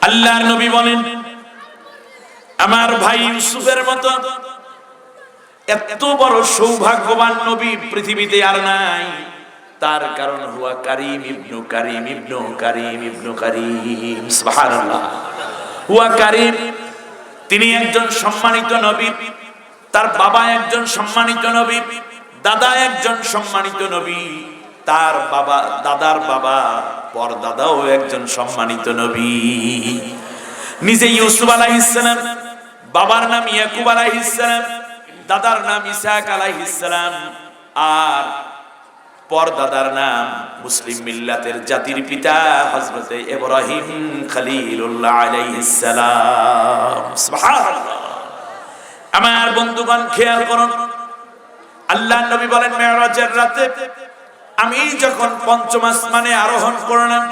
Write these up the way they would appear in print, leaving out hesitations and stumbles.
আল্লাহর নবী বলেন, আমার ভাই ইউসুফের মতো এত বড় সৌভাগ্যবান নবী পৃথিবীতে আর নাই। তার কারণ হুয়া কারীম ইবনু কারীম ইবনু কারীম ইবনু কারীম। সুবহানাল্লাহ। হুয়া কারীম, তিনি একজন সম্মানিত নবী। তার বাবা একজন সম্মানিত নবী, দাদা একজন সম্মানিত নবী, তার বাবা দাদার বাবা পরদাদাও একজন সম্মানিত নবী। নিজে ইউসুফ আলাইহিস সালাম, বাবার নাম ইয়াকুব আলাইহিস সালাম, দাদার নাম ইসহাক আলাইহিস সালাম, আর পরদাদার নাম মুসলিম মিল্লাতের জাতির পিতা হযরতে ইব্রাহিম খলিলুল্লাহ আলাইহিস সালাম। সুবহানাল্লাহ। আমার বন্ধুগণ খেয়াল করুন, আল্লাহর নবী বলেন, মেরাজের রাতে আমি যখন পঞ্চম আসমানে আরোহণ করলাম,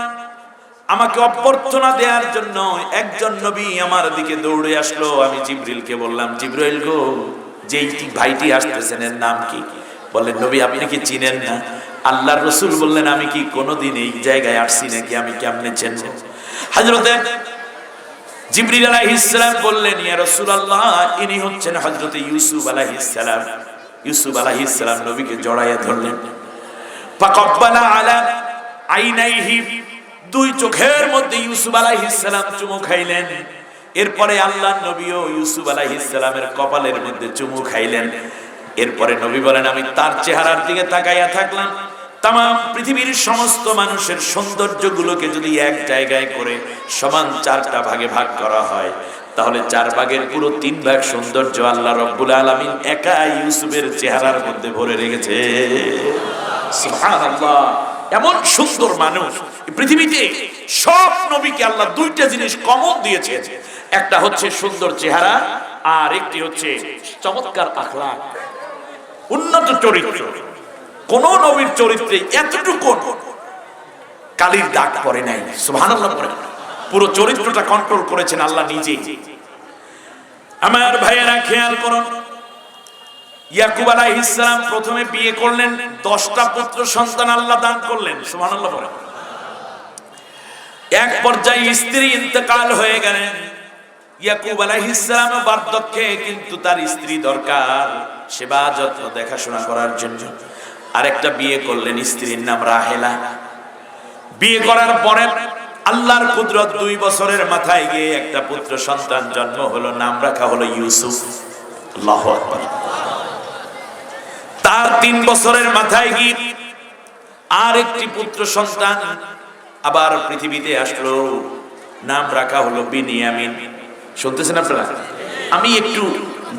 আমাকে অভ্যর্থনা দেওয়ার জন্য একজন নবী আমার দিকে দৌড়ে আসলো। আমি জিবরিলকে বললাম, জিবরাইল গো, যেই ভাইটি আসতেছেন এর নাম কি? বললেন, নবী আপনি কি চিনেন না? আল্লাহর রাসূল বললেন, আমি কি কোনোদিন এই জায়গায় আসছি নাকি? আমি কেমনে চিনব? হযরতে জিবরিল আলাইহিস সালাম বললেন, ইয়া রাসূলুল্লাহ, ইনি হচ্ছেন হযরতে ইউসুফ আলাইহিস সালাম। ইউসুফ আলাইহিস সালাম নবীকে জড়াইয়া ধরলেন। ফাকাব্বালা আলা আইনাইহি, দুই চোখের মধ্যে ইউসুফ আলাইহিস সালাম চুমু খাইলেন। এরপরে আল্লাহর নবীও ইউসুফ আলাইহিস সালামের কপালের মধ্যে চুমু খাইলেন। এরপরে নবী বলেন, আমি তার চেহারার দিকে তাকাইয়া থাকলাম। তামাম পৃথিবীর সমস্ত মানুষের সৌন্দর্যগুলোকে যদি এক জায়গায় করে সমান চারটা ভাগে ভাগ করা হয়, তাহলে 4 ভাগের পুরো 3 ভাগ সৌন্দর্য আল্লাহ রাব্বুল আলামিন একা ইউসুফের চেহারার মধ্যে ভরে রেখেছে। সুবহানাল্লাহ। এমন সুন্দর মানুষ পৃথিবীতে সব নবীকে আল্লাহ দুইটা জিনিস কমন দিয়েছে, একটা হচ্ছে সুন্দর চেহারা, আর একটি হচ্ছে চমৎকার আখলাক, উন্নত চরিত্র। কোন নবীর চরিত্রে এতটুকু কালির দাগ পড়ে নাই। সুবহানাল্লাহ। পুরো চরিত্রটা কন্ট্রোল করেছেন আল্লাহ নিজেই। আমার ভাইয়েরা খেয়াল করুন, ইয়াকুব আলাইহিস সালাম প্রথমে বিয়ে করলেন, 10টা পুত্র সন্তান আল্লাহ দান করলেন। সুবহানাল্লাহ। এক পর্যায়ে স্ত্রী ইন্তেকাল হয়ে গেলেন। ইয়াকুব আলাইহিস সালাম বার্ধক্যে, কিন্তু তার স্ত্রী দরকার সেবা যত্ন দেখাশোনা করার জন্য। আরেকটা বিয়ে করলেন, স্ত্রীর নাম রাহেলা। বিয়ে করার পরে আল্লাহর কুদরত 2 বছরের মাথায় গিয়ে একটা পুত্র সন্তান জন্ম হলো, নাম রাখা হলো ইউসুফ। আল্লাহু আকবার। তার 3 বছরের মাথায় গিয়ে আর একটি পুত্র সন্তান আবার পৃথিবীতে আসলো, নাম রাখা হলো বিনিয়ামিন। শুনতেছেন আপনারা? আমি একটু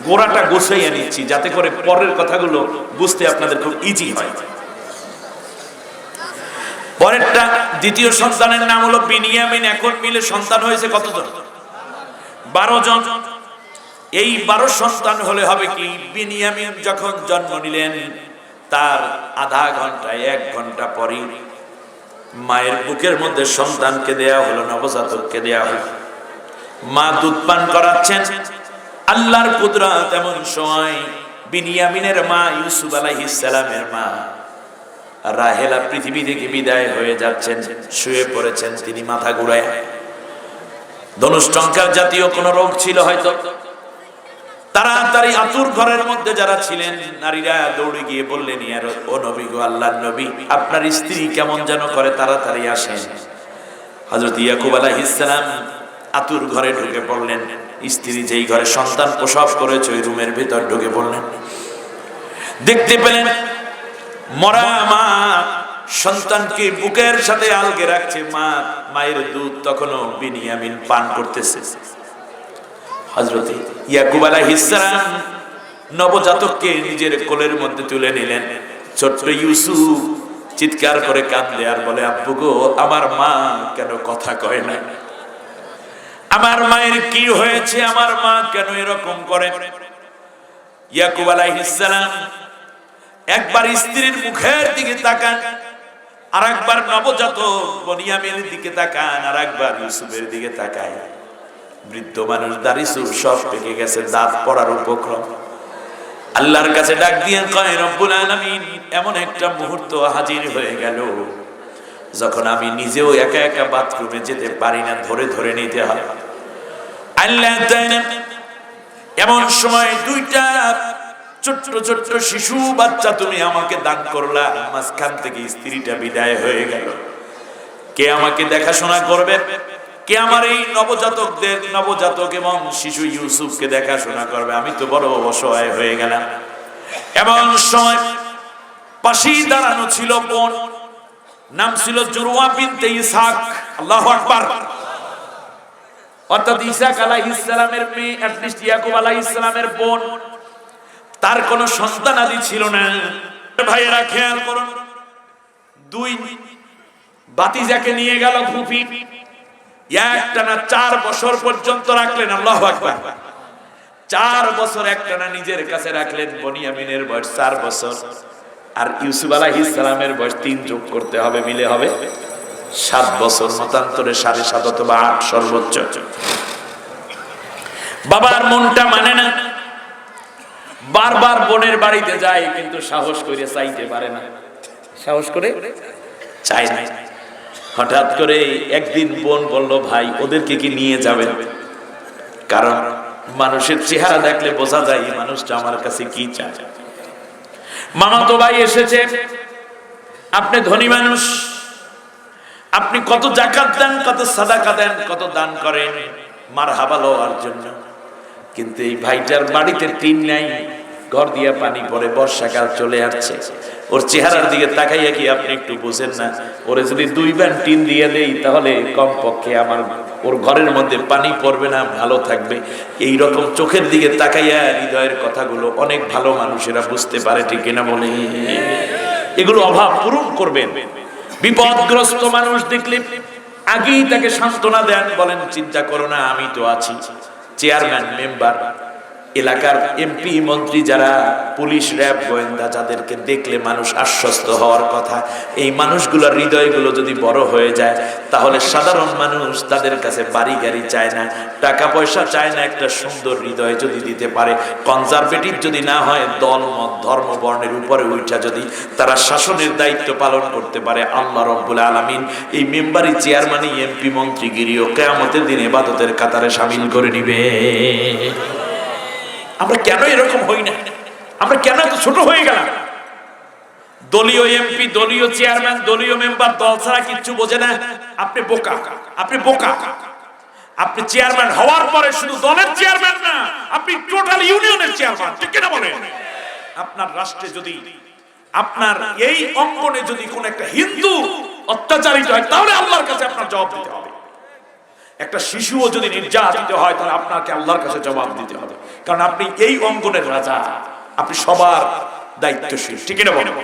গোড়াটা গোছাইয়া নিচ্ছি যাতে করে পরের কথাগুলো বুঝতে আপনাদের খুব ইজি হয়। পরেরটা দ্বিতীয় সন্তানের নাম হলো বিনিয়ামিন। এখন মিলে সন্তান হয়েছে কতজন? 12 জন। এই 12 সন্তান হলে হবে কি, বিনিয়ামিন যখন জন্ম নিলেন তার আধা ঘন্টা 1 ঘন্টা পরে মায়ের বুকের মধ্যে সন্তানকে দেয়া হলো, নবজাতককে দেয়া হলো। মা দুধ পান করাচ্ছেন। আল্লাহর কুদরত, এমন সময় বিনিয়ামিনের মা ইউসুফ আলাইহিস সালামের মা রাহেলা পৃথিবী থেকে বিদায় হয়ে যাচ্ছেন, শুয়ে পড়েছেন তিনি মাথা ঘুরায়। ধনুষ্টঙ্কার জাতীয় কোন রোগ ছিল হয়তো। তাড়াতাড়ি আতুর ঘরের মধ্যে যারা ছিলেন নারীরা দৌড়ে গিয়ে বললেন, ও নবী গো, আল্লাহর নবী, আপনার স্ত্রী কেমন যেন করে, তাড়াতাড়ি আসেন। হযরত ইয়াকুব আলাইহিস সালাম আতুর ঘরে ঢুকে পড়লেন। স্ত্রী যেই ঘরে সন্তান প্রসব করেছে ওই রুমের ভিতর ঢুকে পড়লেন। দেখতে পেলেন মরা মা সন্তানকে বুকের সাথে আলগে রাখছে। মায়ের দুধ তখনও বিনিয়ামিন পান করতেছে। হযরত ইয়াকুব আলাইহিস সালাম নবজাতককে নিজের কোলের মধ্যে তুলে নিলেন। ছোট্ট ইউসুফ চিৎকার করে কাঁদে আর বলে, আব্বু গো, আমার মা কেন কথা কয় না? আমার মায়ের কি হয়েছে? আমার মা কেন এরকম করে? ইয়াকুব আলাইহিস সালাম একবার স্ত্রীর মুখের দিকে তাকান, আর একবার নবজাতক বিনিয়ামিনের দিকে তাকান, আর একবার ইউসুফের দিকে তাকায়। বৃদ্ধ মানুষ, দাড়ি চুল সব পেকে গেছে, দাঁত পড়ার উপক্রম। আল্লাহর কাছে ডাক দিয়ে কয়, রব্বুল আলামিন, এমন একটা মুহূর্ত হাজির হয়ে গেল যখন আমি নিজেও একা একা বাথরুমে যেতে পারি না, ধরে ধরে নিতে হয়। আল্লাহ তাআলা এমন সময় দুইটা ছোট্ট ছোট্ট শিশু বাচ্চা তুমি আমাকে দান করলা, মাঝখান থেকে স্ত্রীটা বিদায় হয়ে গেল। কে আমাকে দেখাশোনা করবে? কে আমার এই নবজাতক এবং শিশু ইউসুফকে দেখাশোনা করবে? আমি তো বড় অসহায় হয়ে গেলাম। এমন সময় পাশেই দাঁড়ানো ছিল বোন, নাম ছিল জুরওয়া বিনতে ইসহাক। আল্লাহু আকবার। অর্থাৎ ইসহাক আলাইহিস সালামের মেয়ে, অ্যাটলিস্ট ইয়াকুব আলাইহিস সালামের বোন। তার কোনো সন্তানাদি ছিল না। ভাইয়েরা খেয়াল করুন, দুই ভাতিজাকে নিয়ে গেল ফুফি, একটানা 4 বছর পর্যন্ত রাখলেন। আল্লাহু আকবার। 4 বছর একটানা নিজের কাছে রাখলেন। বনিয়ামিনের বয়স 4 বছর, আর ইউসুফ আলাইহিস সালামের বয়স 3 যোগ করতে হবে, মিলে হবে 7 বছর। মতান্তরে 7.5 অথবা 8 সর্বোচ্চ। বাবার মনটা মানে না, বারবার বোনের বাড়িতে যায়, কিন্তু সাহস করে চাইতে পারে না, সাহস করে চাই না। হঠাৎ করে একদিন বোন বলল, ভাই ওদেরকে কি নিয়ে যাবেন? কারণ মানুষের চেহারা দেখলে বোঝা যায় এই মানুষটা আমার কাছে কি চায়। মামাতো ভাই এসেছে, আপনি ধনী মানুষ, আপনি কত যাকাত দেন, কত সাদাকা দেন, কত দান করেন মারহাবা লওয়ার জন্য, কিন্তু এই ভাইটার বাড়িতে টিন নাই, ঘর দিয়ে পানি পড়ে, বর্ষাকাল চলে আসছে। ওর চেহারার দিকে তাকাইয়া কি আপনি একটু বুঝেন না? ওরে যদি 2 ব্যান্ড টিন দিয়ে দেই, তাহলে কমপক্ষে আমার ওর ঘরের মধ্যে পানি পড়বে না, ভালো থাকবে। এই রকম চোখের দিকে তাকাইয়া হৃদয়ের কথাগুলো অনেক ভালো মানুষেরা বুঝতে পারে, ঠিক কিনা বলে? এগুলো অভাব পূরণ করবেন। বিপদগ্রস্ত মানুষ দেখলে আগেই তাকে সান্ত্বনা দেন, বলেন চিন্তা করো না, আমি তো আছি। চেয়ারম্যান, মেম্বার, এলাকার এমপি, মন্ত্রী, যারা পুলিশ, র্যাব, গোয়েন্দা, যাদেরকে দেখলে মানুষ আশ্বস্ত হওয়ার কথা, এই মানুষগুলোর হৃদয়গুলো যদি বড় হয়ে যায়, তাহলে সাধারণ মানুষ তাদের কাছে বাড়ি গাড়ি চায় না, টাকা পয়সা চায় না, একটা সুন্দর হৃদয় যদি দিতে পারে, কনজারভেটিভ যদি না হয়, দল মত ধর্ম বর্ণের উপরে উঠা যদি তারা শাসনের দায়িত্ব পালন করতে পারে, আল্লাহ রাব্বুল আলামিন এই মেম্বারি, চেয়ারম্যানই, এমপি, মন্ত্রীগিরিও কিয়ামতের দিন ইবাদতের কাতারে শামিল করে নিবে। আমরা কেন এরকম হই না? আমরা কেন এত ছোট হয়ে গেলাম? দলীয় এমপি, দলীয় চেয়ারম্যান, দলীয় মেম্বার দল ছাড়া কিচ্ছু বোঝে না। আপনি বোকা, আপনি বোকা। আপনি চেয়ারম্যান হওয়ার পরে শুধু দলের চেয়ারম্যান না, আপনি টোটাল ইউনিয়নের চেয়ারম্যান, ঠিক কিনা বলেন? আপনার রাষ্ট্রে যদি, আপনার এই অঙ্গনে যদি কোন একটা হিন্দু অত্যাচারিত হয়, তাহলে আল্লাহর কাছে আপনার জবাব দিতে হবে। একটা শিশুও যদি নির্যাতিত হয়, তাহলে আপনাকে আল্লাহর কাছে জবাব দিতে হবে, কারণ আপনি এই অঙ্গনের রাজা, আপনি সবার দায়িত্বশীল, ঠিক না বলেন?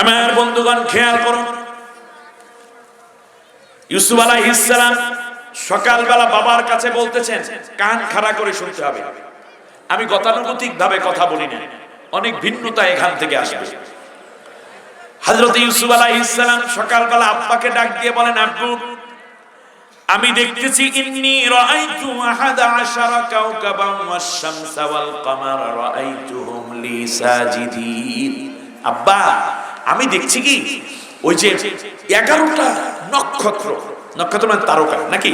আমার বন্ধুগণ খেয়াল করুন, ইউসুফ আলাইহিস সালাম সকালবেলা বাবার কাছে বলতেছেন, কান খাড়া করে শুনতে হবে। আমি গতানুগতিক ভাবে কথা বলি না, অনেক ভিন্নতা এখান থেকে আসবে। হযরত ইউসুফ আলাইহিস সালাম সকালবেলা আব্বাকে ডাক দিয়ে বলেন, আব্বু, আমি দেখতেছি, ইন্নী রাআইতু 11 কাওকাবান ওয়াশ-শামসা ওয়াল কামারা রাআইতুহুম লি সাজিদিন। আব্বা, আমি দেখছি কি, ওই যে 11টা নক্ষত্র, নক্ষত্র মানে তারকা নাকি,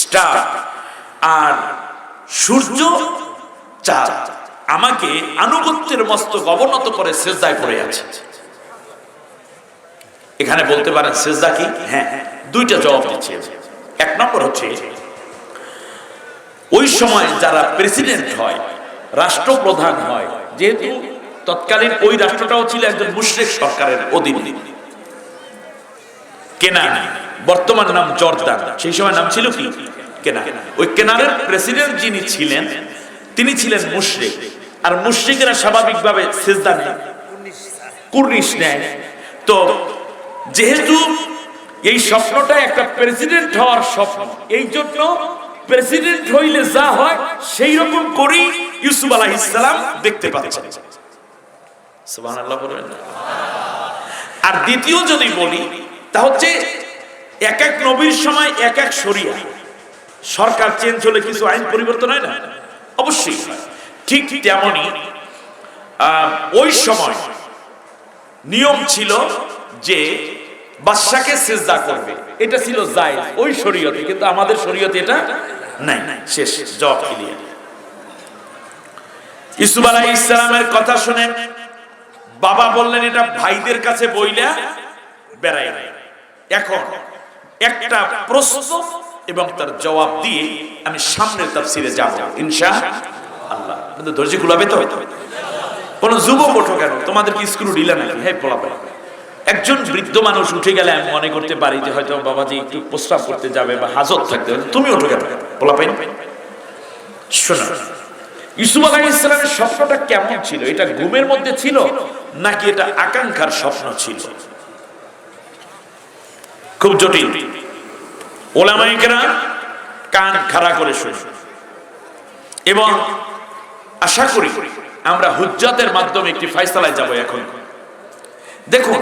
স্টার, আর সূর্য, চাঁদ আমাকে আনুগত্যের মস্তক অবনত করে সিজদায় পড়ে আছে। এখানে বলতে পারেন সিজদা কি? হ্যাঁ, 2টা জবাব দিচ্ছে। 1 নম্বর হচ্ছে, ওই সময় যারা প্রেসিডেন্ট হয়, রাষ্ট্রপ্রধান হয়, যেহেতু তৎকালীন ওই রাষ্ট্রটাও ছিল একজন মুশরিক সরকারের অধীনে, কেনান, বর্তমান নাম জর্দান, সেই সময় নাম ছিল কি? কেনান। ওই কেনানের প্রেসিডেন্ট যিনি ছিলেন, তিনি ছিলেন মুশরিক, আর মুশরিকরা স্বাভাবিকভাবে সিজদা নেয়, কুর্নিশ নেয়। তো যেহেতু এই স্বপ্নটা একটা প্রেসিডেন্ট হওয়ার স্বপ্ন, এই জন্য প্রেসিডেন্ট হইলে যা হয় সেই রকম করেই ইউসুফ আলাইহিস সালাম দেখতে পাচ্ছেন। সুবহানাল্লাহ বলবেন না? আর দ্বিতীয় যদি বলি, তা হচ্ছে এক এক নবীর সময় এক এক শরিয়া, সরকার চেঞ্জ হলে কিছু আইন পরিবর্তন হয় না? অবশ্যই। ঠিক তেমনি ওই সময় নিয়ম ছিল যে বাদশাকে সিজদা করবে, এটা ছিল জায়েজ ওই শরীয়তে, কিন্তু আমাদের শরীয়তে এটা নাই। শেষ, জবাব ক্লিয়ার। ইউসুফ আলাইহিস সালামের কথা শুনে বাবা বললেন এটা ভাইদের কাছে বইলা বেড়াই। এখন একটা প্রশ্ন এবং তার জবাব দিয়ে আমি সামনের তাফসীরে যাব ইনশাআল্লাহ। কিন্তু ধৈর্য কুলাবে তো? কোন যুবক ওঠো কেন, তোমাদের কি স্কুল ঢিলা নাকি? হ্যাঁ পোলাবে। একজন বৃদ্ধ মানুষ উঠে গেলে আমি মনে করতে পারি যে হয়তো বাবাজি একটু প্রস্রাব করতে যাবে বা হাজত থাকতে হবে, তুমি ওঠো কেন পোলাবে? শোনো, ইউসুফ আলাইহিস সালামের স্বপ্নটা কেমন ছিল? এটা ঘুমের মধ্যে ছিল নাকি এটা আকাঙ্ক্ষার স্বপ্ন ছিল? খুব জটিল। ওলামায়ে কেরাম কান খাড়া করে শুনুন এবং আশা করি আমরা হুজ্জাতের মাধ্যমে একটি ফয়সালায় যাব। এখন দেখুন,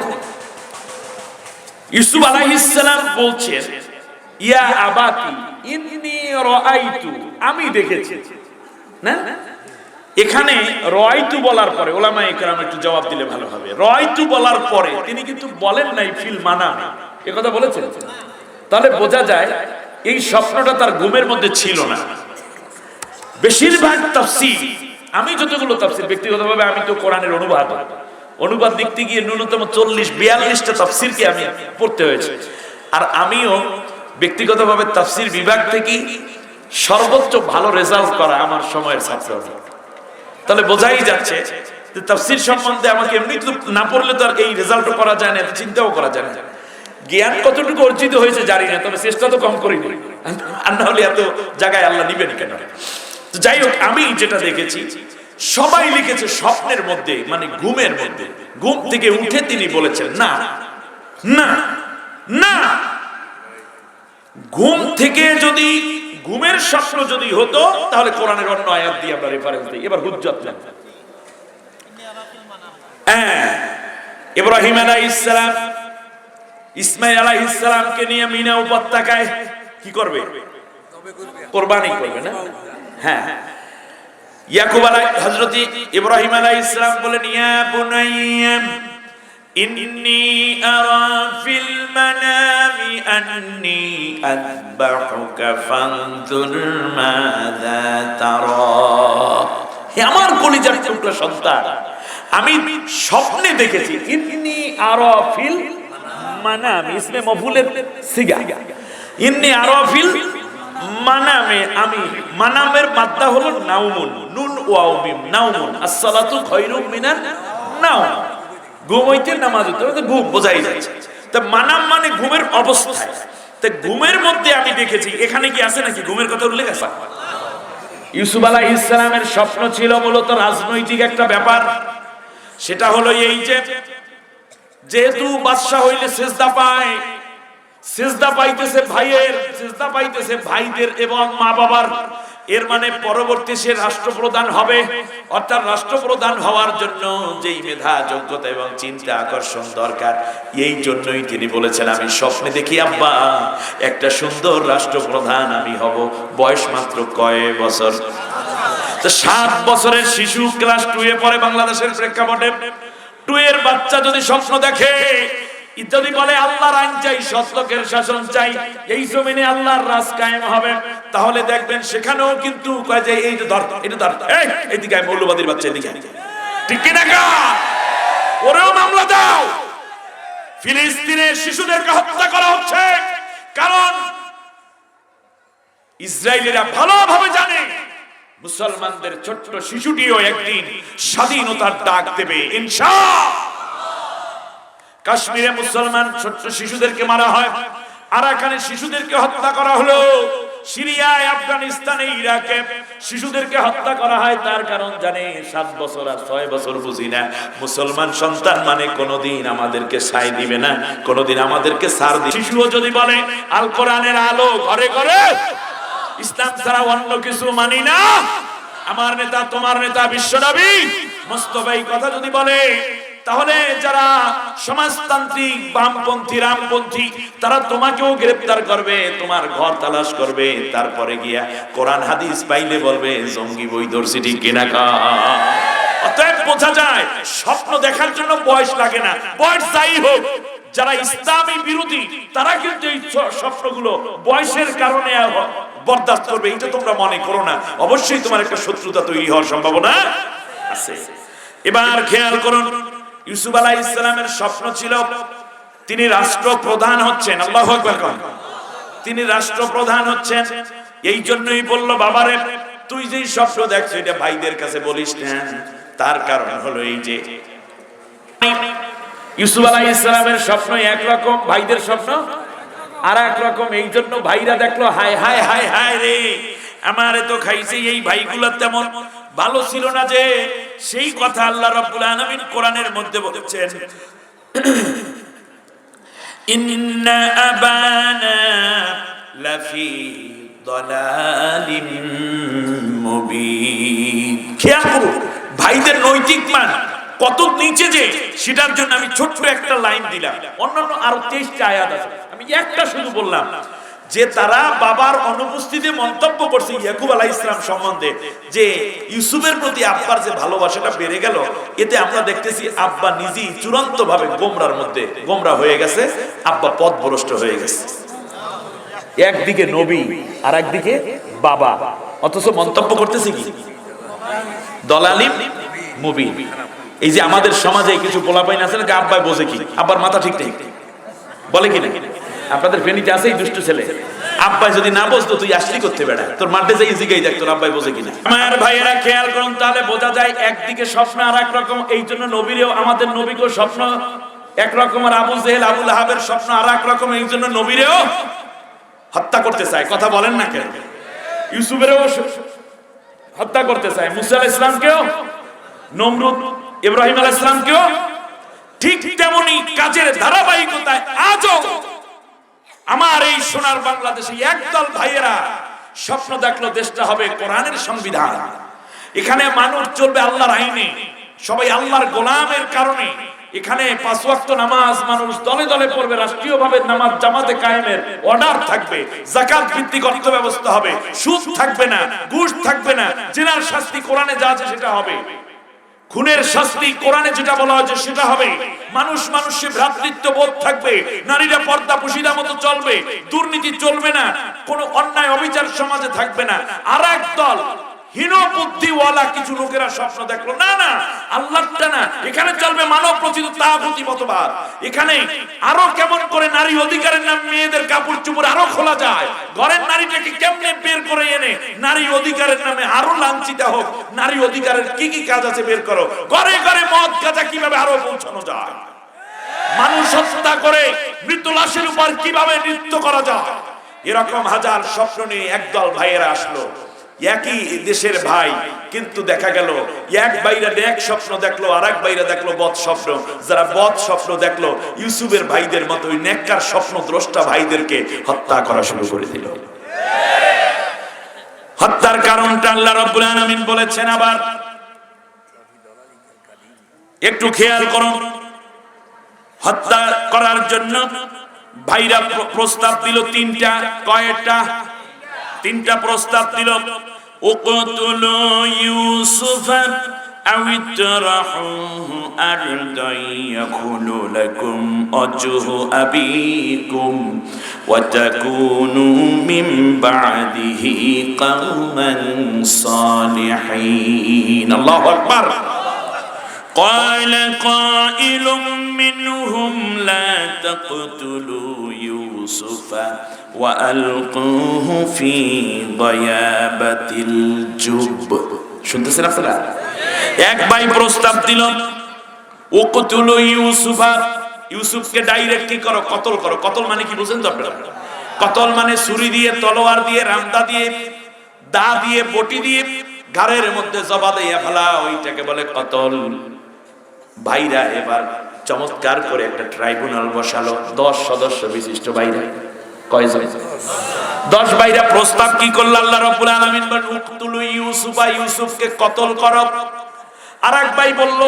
ইউসুফ আলাইহিস সালাম বলছেন ইয়া আবাতি ইন্নী রাআইতু, আমি দেখেছি না। এখানে রাআইতু বলার পরে ওলামায়ে কেরাম একটু জবাব দিলে ভালো হবে। রাআইতু বলার পরে তিনি কিন্তু বলেন নাই ফিল মানাম, এই কথা বলেছেন। তাহলে বোঝা যায় এই স্বপ্নটা তার ঘুমের মধ্যে ছিল না। বেশিরভাগ তাফসীর, আমি যতগুলো তাফসীর ব্যক্তিগতভাবে, আমি তো কোরআনের অনুবাদ লিখতে গিয়ে ন্যূনতম 40-42টা তাফসীরকে আমি পড়তে হয়েছে। আর আমিও ব্যক্তিগতভাবে তাফসীর বিভাগ থেকে সর্বোচ্চ ভালো রেজাল্ট করা আমার সময়ের ছাত্র। তাহলে বোঝাই যাচ্ছে যে তাফসীর সম্বন্ধে আমাকে এমনি না পড়লে তো আর এই রেজাল্টও করা যায় না, চিন্তাও করা যায় না। জ্ঞান কতটুকু অর্জিত হয়েছে জানি না, তবে চেষ্টা তো কম করিনি, আর না হলে এত জায়গায় আল্লাহ নিবেন কেন? যাই হোক, আমি যেটা দেখেছি সবাই লিখেছে স্বপ্নের মধ্যে, মানে ঘুমের মধ্যে। ঘুম থেকে উঠে তিনি বলেছেন না না না। ঘুম থেকে যদি ঘুমের স্বপ্ন যদি হতো তাহলে কোরআনের অন্য আয়াত দিয়ে আমরা রেফারেন্স দিই। এবার হুজ্জত নেন। ইব্রাহিম আলাইহিস সালাম ইসমাঈল আলাইহিস সালামকে নিয়ে মিনা উপত্যকায় কি করবে? কুরবানি করবে না? হ্যাঁ, ইয়াকুব হযরত ইব্রাহিম আলাইহিস সালাম বলেন ইয়া বুনাইয়া ইন্নী আরা ফিল মানামি আন্নী আযবাহুকা ফানজুর মাযা তারা। হে আমার কলিজার টুকরা সন্তান, আমি স্বপ্নে দেখেছি। ইন্নী আরা ফিল মানামি, ইসমে মফউলের সিগা। ইন্নী আরা ফিল মানামে, আমি মানামের মাদ্দা হলো নাউমুন, নুন ওয়াও মিম, নাউমুন। আসসালাতু খায়রুম মিনান নাওম, ঘুম হইতে নামাজ হইতে, ঘুম বোঝাই যাচ্ছে। তা মানাম মানে ঘুমের অবস্থায়। তা ঘুমের মধ্যে আমি দেখেছি, এখানে কি আছে নাকি ঘুমের কথা উল্লেখ আছে? ইউসুফ আলাইহিস সালামের স্বপ্ন ছিল মূলত রাজনৈতিক একটা ব্যাপার। সেটা হলো এই যে যেহেতু বাদশা হইলে সিজদা পায়, সিজদা পাইতেছে ভাইয়ের, সিজদা পাইতেছে ভাইদের এবং মা বাবার, এর মানে পরবর্তী সে রাষ্ট্রপ্রধান হবে। অর্থাৎ রাষ্ট্রপ্রধান হওয়ার জন্য যেই মেধা, যোগ্যতা এবং চিন্তা আকর্ষণ দরকার, এই জন্যই তিনি বলেছেন আমি স্বপ্নে দেখি আব্বা একটা সুন্দর রাষ্ট্রপ্রধান আমি হব। বয়স মাত্র কয় বছর? তো 7 বছরের শিশু, ক্লাস 2 এ পড়ে বাংলাদেশের প্রেক্ষাপটে। 2 এর বাচ্চা যদি স্বপ্ন দেখে, যদি বলে আল্লাহর আইন চাই, সত্যকের শাসন চাই, এই জমিনে আল্লাহর রাজ কায়েম হবে, তাহলে দেখবেন সেখানেও কিন্তু কয় যে এই যে ধর, এটা ধর, এই এইদিকে আয়, মৌলবাদীর বাচ্চা এদিকে, ঠিক কি না? ওরেও মামলা দাও। ফিলিস্তিনের শিশুদেরকে হত্যা করা হচ্ছে কারণ ইসরায়েলিরা ভালোভাবে জানে মুসলমানদের ছোট্ট শিশুটিও একদিন স্বাধীনতার ডাক দেবে ইনশাআল্লাহ। কাশ্মীরে মুসলমান ছোট্ট শিশুদেরকে মারা হয়, আরাকানে শিশুদেরকে হত্যা করা হলো, সিরিয়ায়, আফগানিস্তানে, ইরাকে শিশুদেরকে হত্যা করা হয়। তার কারণ জানে 7 বছর আর 6 বছর বুঝি না, মুসলমান সন্তান মানে কোনোদিন আমাদেরকে সায় দিবে না, কোনোদিন আমাদেরকে ছাড় দিবে। শিশুও যদি বলে আল কোরআনের আলো ঘরে ঘরে, ইসলাম ছাড়া অন্য কিছু মানি না, আমার নেতা তোমার নেতা বিশ্বনবী মুস্তাফা এই কথা যদি বলে, তাহলে যারা সমাজতান্ত্রিক, বামপন্থী, রামপন্থী, তারা তোমাকেও গ্রেফতার করবে, তোমার ঘর তালাশ করবে, তারপরে গিয়া কোরআন হাদিস পাইলে বলবে জঙ্গি বই ধরছি, ঠিক কিনা? অতএব বোঝা যায় স্বপ্ন দেখার জন্য বয়স লাগে না, বয়স যাই হোক, যারা ইসলামী বিরোধী তারা কিন্তু এই স্বপ্নগুলো বয়সের কারণে বরদাস্ত করবে, এটা তোমরা মনে করো না। অবশ্যই তোমার একটা শত্রুতা তৈরি হওয়ার সম্ভাবনা আছে। এবার খেয়াল করুন, ইউসুফ আলাইহিস সালামের স্বপ্ন ছিল তিনি রাষ্ট্রপ্রধান হচ্ছেন। আল্লাহু আকবার। তিনি রাষ্ট্রপ্রধান হচ্ছেন, এই জন্যই বলল বাবারে তুই যেই স্বপ্ন দেখছো এটা ভাইদের কাছে বলিস না। তার কারণ হলো এই যে ইউসুফ আলাইহিস সালামের স্বপ্ন একরকম, ভাইদের স্বপ্ন আর এক রকম। এই জন্য ভাইরা দেখলো হায় হায় হায় হায় রে, আমারে তো খাইছে। এই ভাইগুলো তেমন ভালো ছিল না যে, সেই কথা আল্লাহ রাব্বুল আলামিন কোরআনের মধ্যে বলেছেন, ইন্না আবানা লাফি দালালিম মুবিন। খেয়াল করুন ভাইদের নৈতিক মান কত নিচে যে, সেটার জন্য আমি ছোট্ট একটা লাইন দিলাম। অন্যান্য আরো 23টা আয়াত আছে, আমি একটা শুধু বললাম যে তারা বাবার অনুপস্থিতিতে মন্তব্য করছে ইয়াকুব আলাইহিস সালাম সম্বন্ধে যে ইউসুফের প্রতি আব্বার যে ভালোবাসাটা বেড়ে গেল, এতে আমরা দেখতেছি আব্বা নিজেই চূড়ান্ত ভাবে গোমরার মধ্যে গোমরা হয়ে গেছে, আব্বা পথভ্রষ্ট হয়ে গেছে। একদিকে নবী আর একদিকে বাবা, অথচ মন্তব্য করতেছে কি দলালিম মুবিন। এই যে আমাদের সমাজে কিছু পোলাপাইন আছে না, আব্বাই বোঝে কি, আব্বার মাথা ঠিক নেই, বলে কি না? আপনাদের ফেনীতে আছে এই দুষ্ট ছেলে, আব্বাই যদি না বুঝতো তুই আসলি করতে বেড়া, তোর মাঠে যাই জিগাই দেখ তোর আব্বাই বোঝে কিনা। আমার ভাইয়েরা খেয়াল করুন, তাহলে বোঝা যায় একদিকে স্বপ্ন আর এক রকম। এই জন্য নবীরেও, আমাদের নবীকেও স্বপ্ন একরকম, আর আবু জেহেল আবু লাহাবের স্বপ্ন আর এক রকম। এই জন্য নবীরেও হত্যা করতে চায়, কথা বলেন না কেন? ইউসুফেরও হত্যা করতে চায়, মুসা আলাইহিস সালামকেও, নমরুদ ইব্রাহিম আলাইহিস সালামকেও। ঠিক তেমনি কাজের ধারাবাহিকতায় আজও আমার এই সোনার বাংলাদেশে একদল ভাইয়েরা স্বপ্ন দেখলো দেশটা হবে কোরআনের সংবিধান, এখানে মানুষ চলবে আল্লাহর আইনে, সবাই আল্লাহর গোলামের কারণে এখানে 5 ওয়াক্ত নামাজ মানুষ দলে দলে পড়বে, রাষ্ট্রীয়ভাবে নামাজ জামাতে কায়েমের অর্ডার থাকবে, যাকাত ভিত্তিক অর্থ ব্যবস্থা হবে, সুদ থাকবে না, ঘুষ থাকবে না, জিনার শাস্তি কোরআনে যা আছে সেটা হবে, খুনের শাস্তি কোরআনে যেটা বলা হয়েছে সেটা হবে, মানুষ মানুষে ভ্রাতৃত্ব বোধ থাকবে, নারীরা পর্দা পুশিদা মতো চলবে, দুর্নীতি চলবে না, কোনো অন্যায় অবিচার সমাজে থাকবে না। আর এক দল হীন বুদ্ধিওয়ালা কিছু লোকেরা স্বপ্ন দেখলো না না আল্লাহটা না, এখানে চলবে মানব রচিত তাগুতি মতবাদ, এখানে আরো কেমন করে নারী অধিকারের নাম মেয়েদের কাপড় চোপড় আরো খোলা যায়, ঘরের নারীটাকে কেমনে বের করে এনে নারী অধিকারের নামে আরো লাঞ্ছিত হোক, নারী অধিকারের কি কি কাজ আছে বের করো, ঘরে ঘরে মদ গাঁজা কিভাবে আরো পৌঁছানো যায়, মানুষ হত্যা করে মৃত লাশের উপর কিভাবে নৃত্য করা যায়, এরকম হাজার স্বপ্ন নিয়ে একদল ভাইয়েরা আসলো, একই দেশের ভাই, কিন্তু দেখা গেল এক ভাইরা নেক স্বপ্ন দেখলো, আর এক ভাইরা দেখলো বদ স্বপ্ন। যারা বদ স্বপ্ন দেখলো ইউসুফের ভাইদের মতো ওই নেককার স্বপ্ন দ্রষ্টা ভাইদেরকে হত্যা করা শুরু করে দিল। হত্যার কারণটা আল্লাহ রাব্বুল আলামিন বলেছেন, আবার একটু খেয়াল করুন, হত্যা করার জন্য ভাইরা প্রস্তাব দিল তিনটা, কয়টা? তিনটা প্রস্তাব দিল, উকতুলু ইউসুফা আও ইতরাহুহু আরদান ইয়াকুলু লাকুম আজহু আবিকুম ওয়া তাকুনু মিন বা'দিহি কওমান সালিহিন। আল্লাহু আকবার। قال قائل منهم لا تقتلوا يوسف وألقوه في غيابة الجب। শুনতেছেন আপনারা? এক ভাই প্রস্তাব দিল, উকতুলু ইউসুফা, ইউসুফকে ডাইরেক্ট কি করো, কতল করো। কতল মানে কি বুঝেন তো আপনারা? কতল মানে ছুরি দিয়ে, তলোয়ার দিয়ে, রামদা দিয়ে, দা দিয়ে, বটি দিয়ে ঘাড়ের মধ্যে জবা দিয়ে ফেলা, ওইটাকে বলে কতল। ভাইরা এবার চমৎকার করে একটা ট্রাইব্যুনাল বসালো, 10 সদস্য বিশিষ্ট ভাইরা। কয়জন? 10 ভাইরা প্রস্তাব কি করল, আল্লাহ রাব্বুল আলামিন বলেন উকতুলু ইউসুফা, ইউসুফকে কতল করো। আরেক ভাই বলল